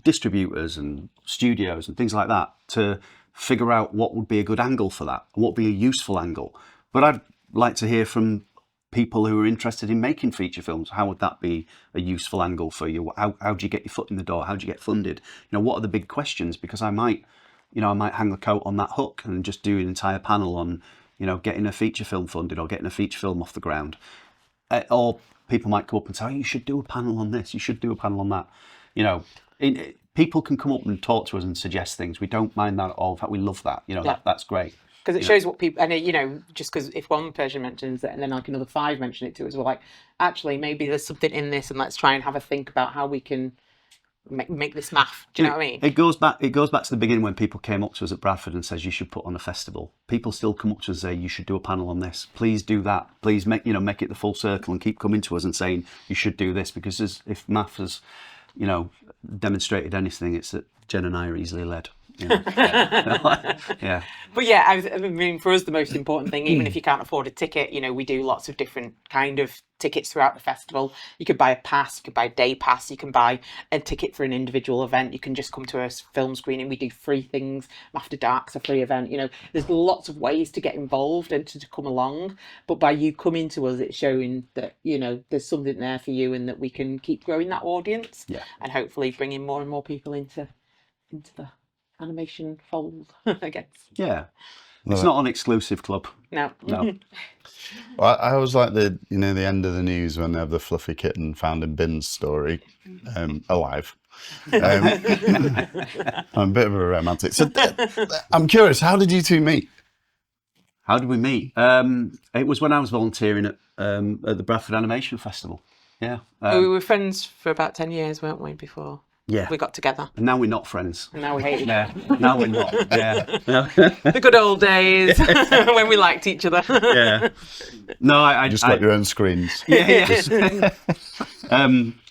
distributors and studios and things like that to figure out what would be a good angle for that, and what would be a useful angle. But I'd like to hear from people who are interested in making feature films. How would that be a useful angle for you? How do you get your foot in the door? How do you get funded? What are the big questions? Because I might hang the coat on that hook and just do an entire panel on, you know, getting a feature film funded or getting a feature film off the ground. Or people might come up and say, oh, you should do a panel on this, you should do a panel on that. You know, people can come up and talk to us and suggest things. We don't mind that at all. In fact, we love that. You know, that's great. Because it shows what people, and you know, just because if one person mentions it and then like another 5 mention it to us, we're like, actually, maybe there's something in this, and let's try and have a think about how we can make this MAF. Do you know what I mean? It goes back to the beginning when people came up to us at Bradford and says you should put on a festival. People still come up to us and say you should do a panel on this. Please do that. Please make it the full circle and keep coming to us and saying you should do this, because if MAF has, you know, demonstrated anything, it's that Jen and I are easily led. You know? Yeah. But yeah, I mean, for us, the most important thing, even if you can't afford a ticket, you know, we do lots of different kind of tickets throughout the festival. You could buy a pass, you could buy a day pass, you can buy a ticket for an individual event. You can just come to a film screening. We do free things. After Dark's a free event. You know, there's lots of ways to get involved and to come along. But by you coming to us, it's showing that, you know, there's something there for you and that we can keep growing that audience. Yeah. And hopefully bringing more and more people into the animation fold, I guess. Yeah. It's not an exclusive club. No. No. Well, I always like the end of the news when they have the fluffy kitten found in bins story, alive. I'm a bit of a romantic. So I'm curious, how did you two meet? How did we meet? It was when I was volunteering at the Bradford Animation Festival. Yeah. We were friends for about 10 years, weren't we, before we got together? And now we're not friends. And now we hate each other. Yeah. Now we're not. Yeah. The good old days when we liked each other. Yeah. No, I Just got your own screens. Yeah.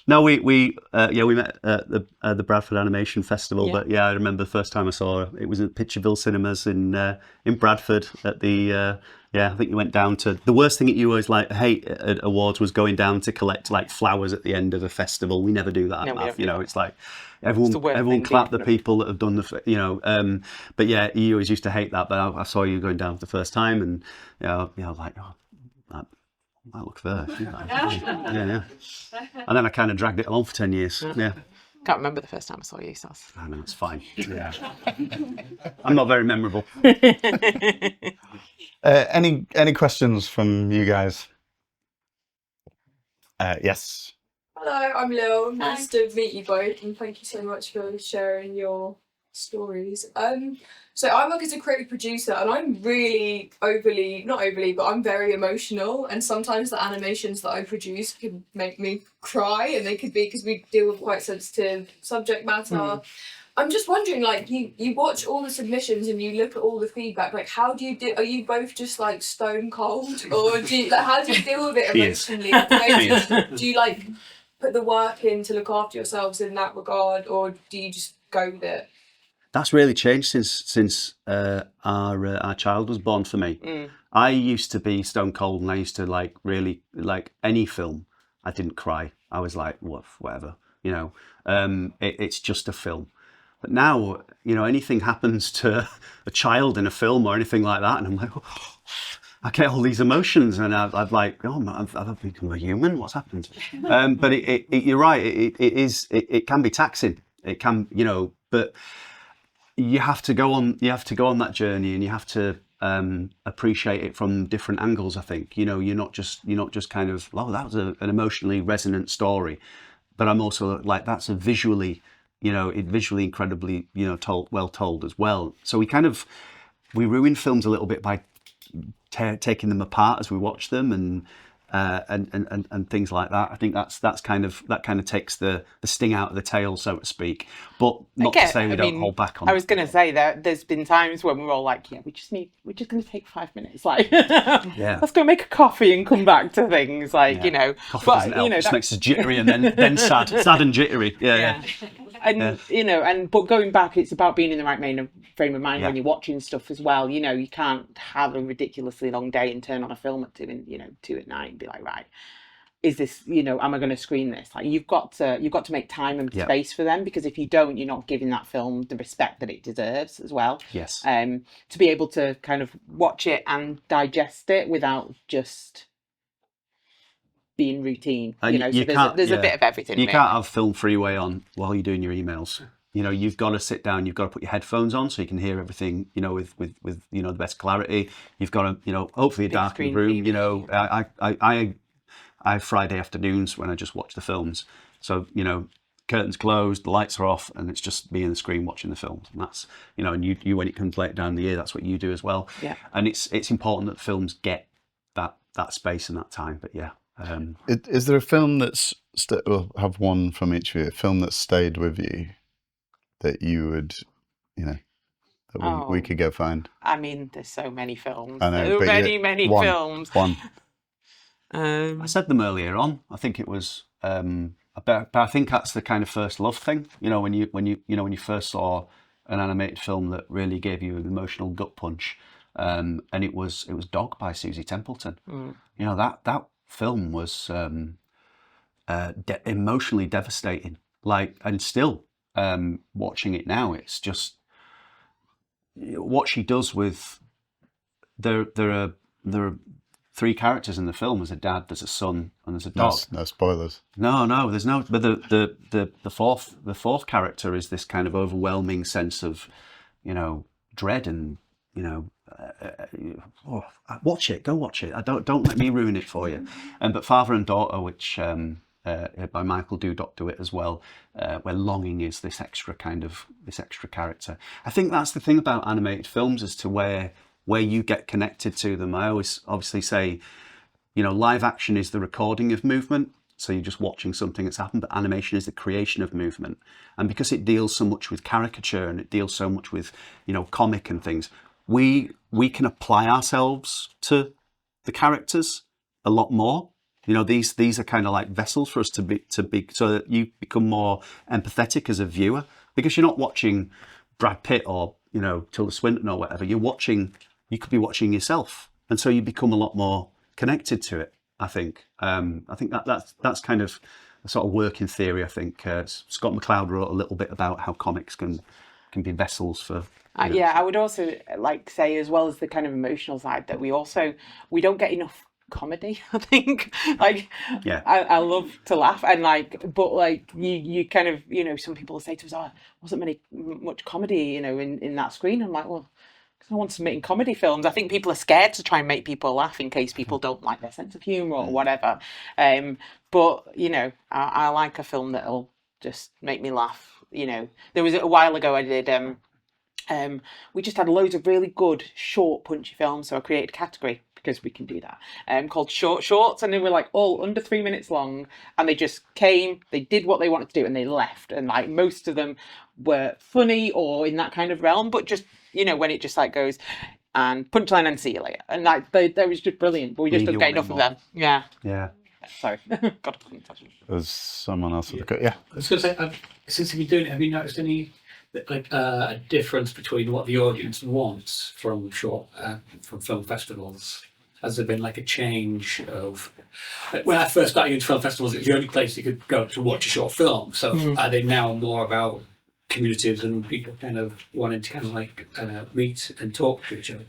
No, we met at the Bradford Animation Festival. Yeah. But yeah, I remember the first time I saw her. It was at Pictureville Cinemas in Bradford at the. I think you went down to the worst thing that you always hate at awards was going down to collect like flowers at the end of a festival. We never do that. No, you know, it's like everyone clap the people that have done but yeah, you always used to hate that. But I saw you going down for the first time, and I was like, oh, that looks there. Yeah. And then I kind of dragged it along for 10 years. Yeah. Can't remember the first time I saw you, so. I know, it's fine. Yeah. I'm not very memorable. Any questions from you guys? Yes. Hello, I'm Lil. Nice to meet you both, and thank you so much for sharing your stories. So I work as a creative producer, and I'm really not overly, but I'm very emotional, and sometimes the animations that I produce can make me cry, and they could be because we deal with quite sensitive subject matter. I'm just wondering, like, you watch all the submissions and you look at all the feedback, like, how do you do? Are you both just like stone cold, or do you, like, how do you deal with it emotionally? Do you like put the work in to look after yourselves in that regard, or do you just go with it? That's really changed since our child was born for me. I used to be stone cold, and I used to really any film. I didn't cry. I was like, whatever, you know. It's just a film. But now, you know, anything happens to a child in a film or anything like that, and I'm like, oh, I get all these emotions, and I'm like, oh, I've become a human. What's happened? But you're right. It can be taxing. It can, you know, but you have to go on that journey, and you have to appreciate it from different angles. I think, you know, you're not just kind of, oh, that was an emotionally resonant story, but I'm also like, that's a visually incredibly, you know, well told as well. So we ruin films a little bit by taking them apart as we watch them, and things like that. I think that kind of takes the sting out of the tail, so to speak. But not to say we don't hold back on it. I was going to say that there's been times when we're all like, yeah, we're just going to take 5 minutes, like, let's go make a coffee and come back to things, like, you know. Coffee doesn't help. Just makes us jittery and then sad and jittery. Yeah. And you know, but going back, it's about being in the right frame of mind when you're watching stuff as well. You know, you can't have a ridiculously long day and turn on a film at 2 at night and be like, right, is this, you know, am I going to screen this? Like, you've got to make time and space for them, because if you don't, you're not giving that film the respect that it deserves as well. Yes. To be able to kind of watch it and digest it without just being routine, you know. So there's a bit of everything. You can't have Film Freeway on while you're doing your emails. you know, you've got to sit down, you've got to put your headphones on so you can hear everything, you know, with you know, the best clarity. You've got to, you know, hopefully a darkened screen room. TV, You know, I have Friday afternoons when I just watch the films. So, you know, curtains closed, the lights are off, and it's just me and the screen watching the films. And that's, you know, and you when it comes later down the year, that's what you do as well. Yeah. And it's important that films get that space and that time. But yeah. Is there a film that's we'll have one from each of you? A film that stayed with you that you would, you know, that we could go find? I mean, there's so many films. I know, so but many films. One. I said them earlier on. I think it was, but I think that's the kind of first love thing. You know, when you first saw an animated film that really gave you an emotional gut punch, and it was Dog by Susie Templeton. You know, that film was emotionally devastating. Like, and still watching it now, it's just what she does with there are 3 characters in the film. There's a dad, there's a son, and there's a dog. No spoilers. No, there's no. But the fourth character is this kind of overwhelming sense of, you know, dread and, you know, watch it. Go watch it. Don't let me ruin it for you. But Father and Daughter, which by Michael Dudok do it as well, where longing is this extra character. I think that's the thing about animated films as to where you get connected to them. I always obviously say, you know, live action is the recording of movement. So you're just watching something that's happened, but animation is the creation of movement. And because it deals so much with caricature and it deals so much with, you know, comic and things, we can apply ourselves to the characters a lot more. You know, these are kind of like vessels for us to be so that you become more empathetic as a viewer, because you're not watching Brad Pitt or, you know, Tilda Swinton or whatever. You could be watching yourself, and so you become a lot more connected to it. I think that's kind of a sort of working theory. I think Scott McCloud wrote a little bit about how comics can be vessels for. Yeah, I would also like say, as well as the kind of emotional side, that we don't get enough comedy. I think, like, yeah, I love to laugh, and like, but like you kind of, you know, some people say to us, "Oh, wasn't much comedy, you know, in that screen." I'm like, well, because no one's making comedy films. I think people are scared to try and make people laugh in case people don't like their sense of humour or whatever. But you know, I like a film that'll just make me laugh. You know, there was a while ago I did. We just had loads of really good short punchy films, so I created a category, because we can do that, called short shorts, and they were like all under 3 minutes long, and they just came, they did what they wanted to do, and they left. And like most of them were funny or in that kind of realm, but just, you know, when it just like goes and punchline and see you later, and like they was just brilliant, but we just don't get enough of them. Yeah. Sorry. Got to There's someone else with the yeah. I was going to say, since you've been doing it, have you noticed any a difference between what the audience wants from from film festivals? Has there been like a change of, when I first started into film festivals, it was the only place you could go to watch a short film. So are they now more about communities and people kind of wanting to kind of like meet and talk to each other?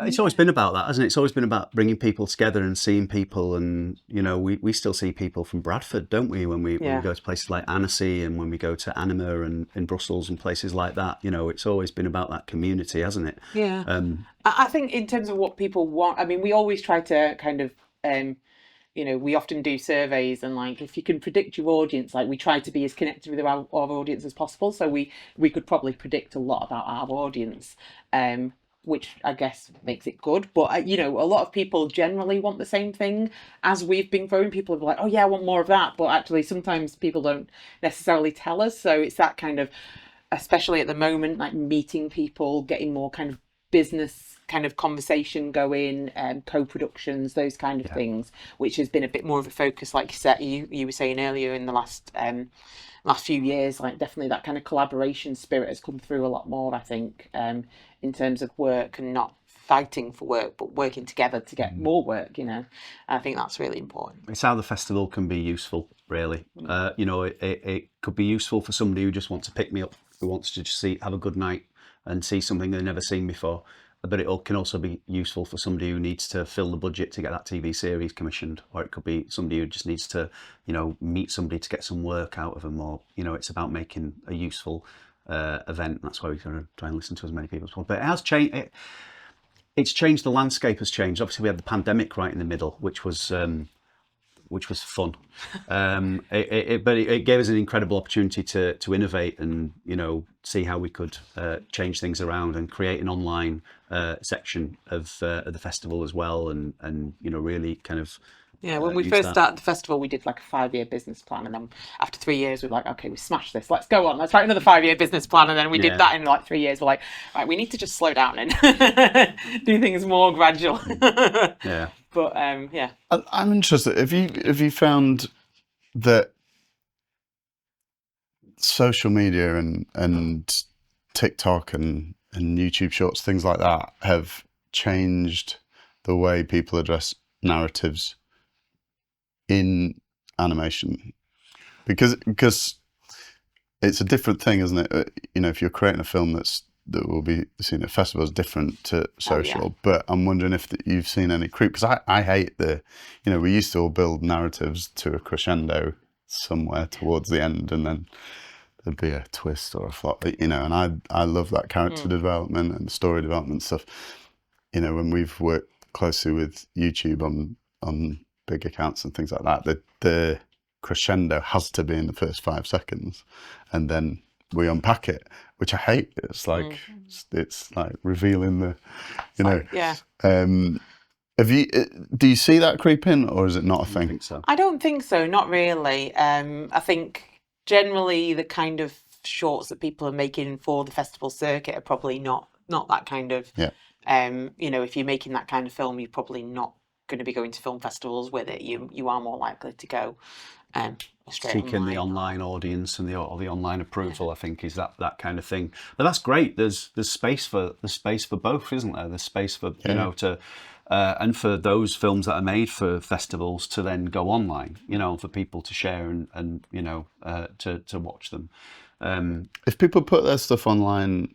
It's always been about that, hasn't it? It's always been about bringing people together and seeing people. And, you know, we still see people from Bradford, don't we, when we go to places like Annecy, and when we go to Anima and in Brussels and places like that. You know, it's always been about that community, hasn't it? Yeah. I think in terms of what people want, I mean, we always try to kind of, you know, we often do surveys, and like, if you can predict your audience, like we try to be as connected with our audience as possible. So we could probably predict a lot about our audience, which I guess makes it good. But, you know, a lot of people generally want the same thing as we've been growing. People are like, oh yeah, I want more of that. But actually, sometimes people don't necessarily tell us. So it's that kind of, especially at the moment, like meeting people, getting more kind of business kind of conversation going, co-productions, those kind of things, which has been a bit more of a focus, like you were saying earlier, in the last few years. Like, definitely that kind of collaboration spirit has come through a lot more, I think, in terms of work, and not fighting for work, but working together to get more work, you know. I think that's really important. It's how the festival can be useful, really. You know, it could be useful for somebody who just wants to pick me up, who wants to just have a good night and see something they've never seen before. But it can also be useful for somebody who needs to fill the budget to get that TV series commissioned, or it could be somebody who just needs to, you know, meet somebody to get some work out of them, or, you know, it's about making a useful event. That's why we kind of try and listen to as many people as possible. But it has changed. It's changed. The landscape has changed. Obviously, we had the pandemic right in the middle, which was fun. But it gave us an incredible opportunity to innovate and, you know, see how we could change things around and create an online section of the festival as well, and you know, really kind of. Yeah, when we use first that. started the festival, we did like a 5-year business plan, and then after 3 years, we were like, okay, we smashed this. Let's go on. Let's write another 5-year business plan, and then we Yeah. did that in like 3 years. We're like, right, we need to just slow down and do things more gradual. Yeah. But yeah. I'm interested. Have you found that social media and TikTok and YouTube Shorts, things like that, have changed the way people address narratives in animation? Because it's a different thing, isn't it? You know, if you're creating a film that will be seen at festivals, different to social. yeah. But I'm wondering if you've seen any creep, because I hate you know, we used to all build narratives to a crescendo somewhere towards the end, and then there'd be a twist or a flop, you know, and I love that character development and story development stuff. You know, when we've worked closely with YouTube on big accounts and things like that, the crescendo has to be in the first 5 seconds, and then we unpack it, which I hate. It's like it's like revealing the, you know. Yeah. Do you see that creep in, or is it not a I thing? think so. I don't think so, not really. I think generally the kind of shorts that people are making for the festival circuit are probably not that kind of. Yeah. You know, if you're making that kind of film, you're probably not going to be going to film festivals with it. You are more likely to go straight Seeking the online audience and the online approval, I think, is that kind of thing. But that's great. There's space for both, isn't there? There's space for you know, to and for those films that are made for festivals to then go online, you know, for people to share and you know, to watch them. If people put their stuff online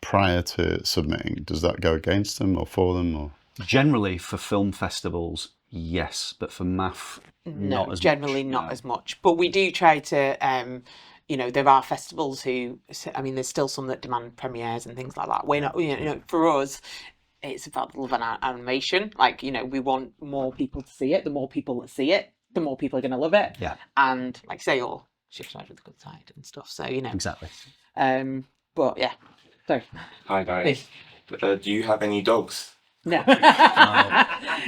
prior to submitting, does that go against them or for them? Or Generally, for film festivals, yes, but for MAF, No, not as generally much. not No. as much. But we do try to, you know, there are festivals who, I mean, there's still some that demand premieres and things like that. We're not, you know, for us, it's about the love of animation. Like, you know, we want more people to see it. The more people that see it, the more people are going to love it. Yeah. And like say, or shift side with the good side and stuff. So, you know. Exactly. But yeah. So, Hi guys. Do you have any dogs? no.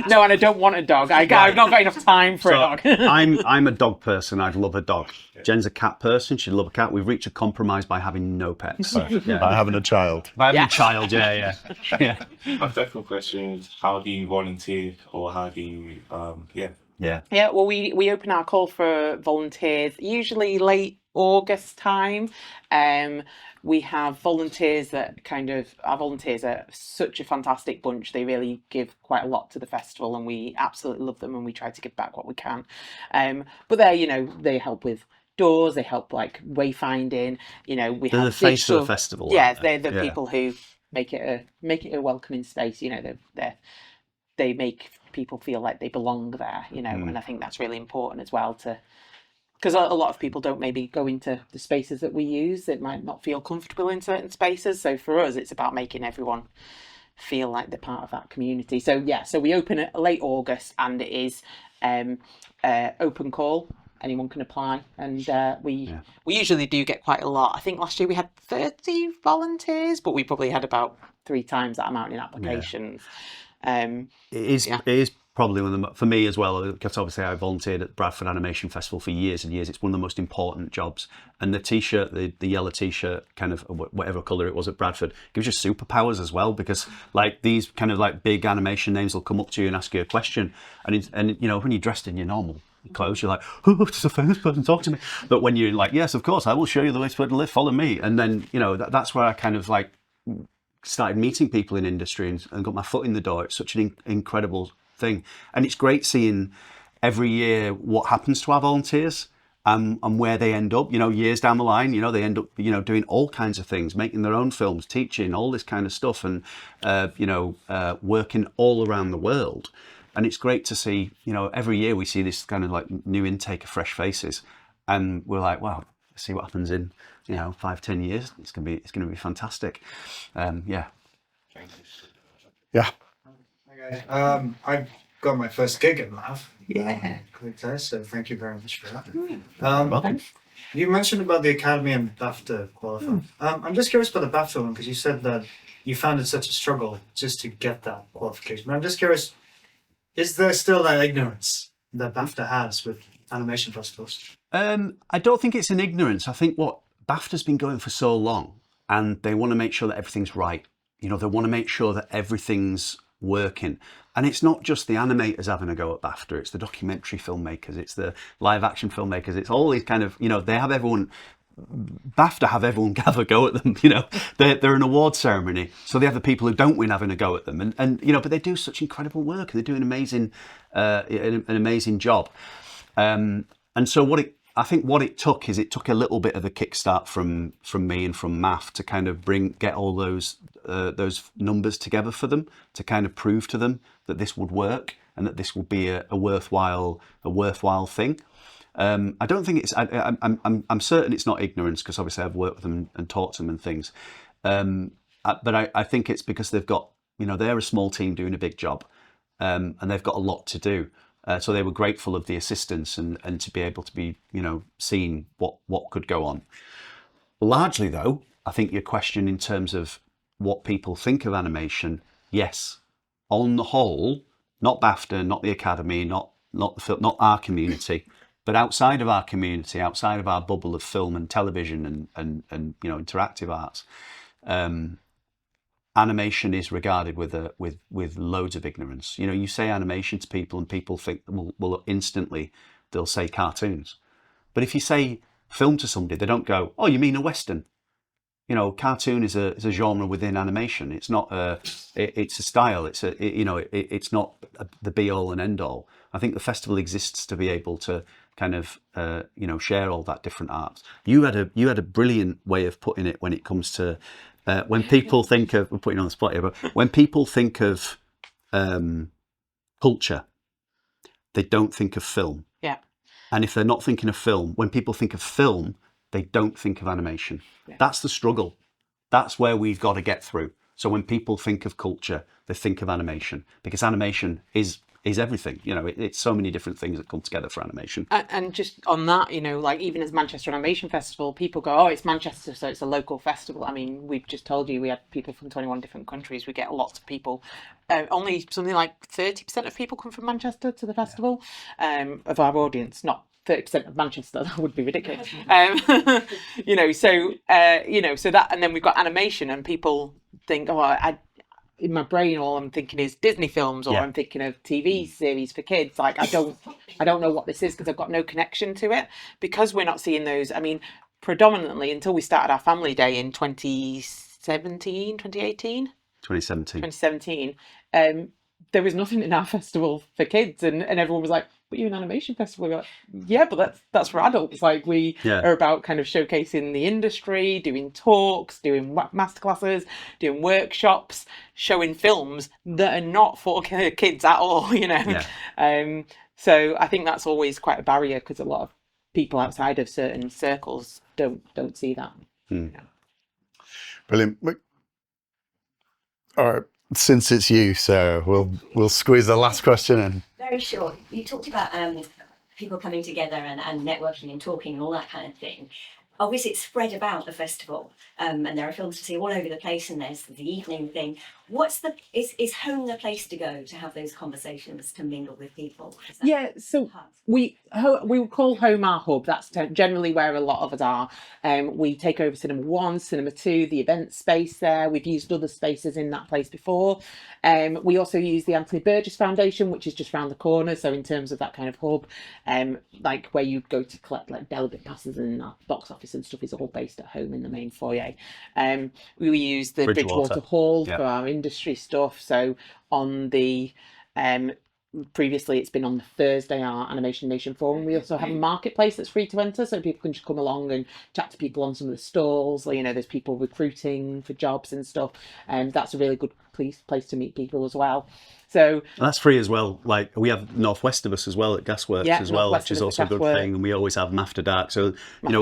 No, and I don't want a dog. I've not got enough time for a dog. I'm a dog person. I'd love a dog. Jen's a cat person. She'd love a cat. We've reached a compromise by having no pets. by having a child? By having Yeah. a child, yeah. My second question is, how do you volunteer, or how do you Yeah. Yeah, well, we open our call for volunteers usually late August time. We have volunteers that our volunteers are such a fantastic bunch. They really give quite a lot to the festival, and we absolutely love them, and we try to give back what we can. But they help with doors, they help like wayfinding, you know, we They're have the face of the digital- festival. Yeah, aren't they? they're the people who make it a welcoming space, you know, they make people feel like they belong there, you know, and I think that's really important as well because a lot of people don't maybe go into the spaces that we use. It might not feel comfortable in certain spaces. So for us, it's about making everyone feel like they're part of that community. So yeah, so we open it late August, and it is open call. Anyone can apply, and we usually do get quite a lot. I think last year we had 30 volunteers, but we probably had about 3 times that amount in applications. It is probably one of the, for me as well, because obviously I volunteered at Bradford Animation Festival for years and years. It's one of the most important jobs. And the t-shirt, the yellow t-shirt, kind of whatever colour it was at Bradford, gives you superpowers as well, because like these kind of like big animation names will come up to you and ask you a question, and you know, when you're dressed in your normal clothes, you're like, oh, it's the first person talking to me. But when you're like, yes, of course, I will show you the way to live, follow me. And then, you know, that's where I kind of like started meeting people in industry and got my foot in the door. It's such an incredible thing, and it's great seeing every year what happens to our volunteers and where they end up, you know, years down the line. You know, they end up, you know, doing all kinds of things, making their own films, teaching, all this kind of stuff, and you know, working all around the world. And it's great to see, you know, every year we see this kind of like new intake of fresh faces, and we're like, wow, see what happens in 5-10 years. It's gonna be fantastic. Yeah. Yeah. Okay. I got my first gig at MAF. So thank you very much for that. Welcome. You mentioned about the Academy and BAFTA qualifying. I'm just curious about the BAFTA one because you said that you found it such a struggle just to get that qualification. But I'm just curious, is there still that ignorance that BAFTA has with animation festivals? I don't think it's an ignorance. I think what BAFTA's been going for so long, and they want to make sure that everything's right. They want to make sure that everything's working. And it's not just the animators having a go at BAFTA, it's the documentary filmmakers, it's the live action filmmakers, it's all these kind of, they have everyone, BAFTA have everyone have a go at them, they're an award ceremony. So they have the people who don't win having a go at them. And but they do such incredible work, and they do an amazing job. And so I think what it took a little bit of a kickstart from me and from MAF to kind of get all those numbers together for them, to kind of prove to them that this would work and that this would be a worthwhile thing. I don't think it's. I'm certain it's not ignorance, because obviously I've worked with them and taught them and things. But I think it's because they've got, they're a small team doing a big job, and they've got a lot to do. So they were grateful of the assistance and to be able to be, seeing what could go on. Largely, though, I think your question in terms of what people think of animation, yes, on the whole, not BAFTA, not the Academy, not our community, but outside of our community, outside of our bubble of film and television and interactive arts, animation is regarded with loads of ignorance. You say animation to people and people think, well, instantly they'll say cartoons. But if you say film to somebody, they don't go, oh, you mean a Western? Cartoon is a genre within animation. It's not it's a style. It's not the be all and end all. I think the festival exists to be able to kind of share all that different art. You had a brilliant way of putting it when it comes to when people think of, we're putting you on the spot here, but when people think of culture, they don't think of film. Yeah. And if they're not thinking of film, when people think of film, they don't think of animation. Yeah. That's the struggle. That's where we've got to get through. So when people think of culture, they think of animation, because animation is everything. It's so many different things that come together for animation. And just on that, like even as Manchester Animation Festival, people go, oh, it's Manchester, so it's a local festival. I mean, we've just told you we had people from 21 different countries. We get lots of people. Only something like 30% of people come from Manchester to the festival, of our audience, not 30% of Manchester. That would be ridiculous. So that, and then we've got animation, and people think, oh, in my brain, all I'm thinking is Disney films, or I'm thinking of TV series for kids. Like I don't know what this is, because I've got no connection to it, because we're not seeing those. I mean, predominantly until we started our family day in 2017, there was nothing in our festival for kids, and everyone was like, but you're an animation festival. We're like, yeah, but that's for adults. Like we are about kind of showcasing the industry, doing talks, doing masterclasses, doing workshops, showing films that are not for kids at all, So I think that's always quite a barrier, because a lot of people outside of certain circles don't see that. Brilliant. All right, since it's you, Sarah, we'll squeeze the last question in. Very short. You talked about people coming together and networking and talking and all that kind of thing. Obviously, it's spread about the festival, and there are films to see all over the place, and there's the evening thing. Is home the place to go to have those conversations, to mingle with people? So we will call home our hub. That's generally where a lot of us are. We take over Cinema 1, Cinema 2, the event space there. We've used other spaces in that place before. We also use the Anthony Burgess Foundation, which is just around the corner. So in terms of that kind of hub, like where you go to collect like delegate passes and box office and stuff, is all based at home in the main foyer. We use the Bridgewater Hall for our industry stuff. So on the previously it's been on the Thursday, our Animation Nation Forum. We also have a marketplace that's free to enter, so people can just come along and chat to people on some of the stalls. There's people recruiting for jobs and stuff, and that's a really good place to meet people as well. So And that's free as well. Like we have northwest of us as well at Gasworks Yeah, as well, northwest which is of us also at a good Gasworks. thing. And we always have them after dark. So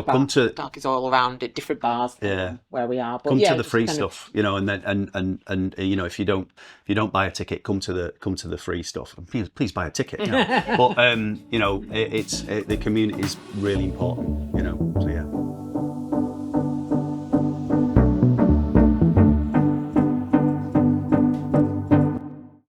come to Dark is all around at different bars. Yeah. Where we are. But come yeah, to the just free kind of- stuff, and then and if you don't buy a ticket, come to the free stuff. And please buy a ticket. But the community is really important. So yeah.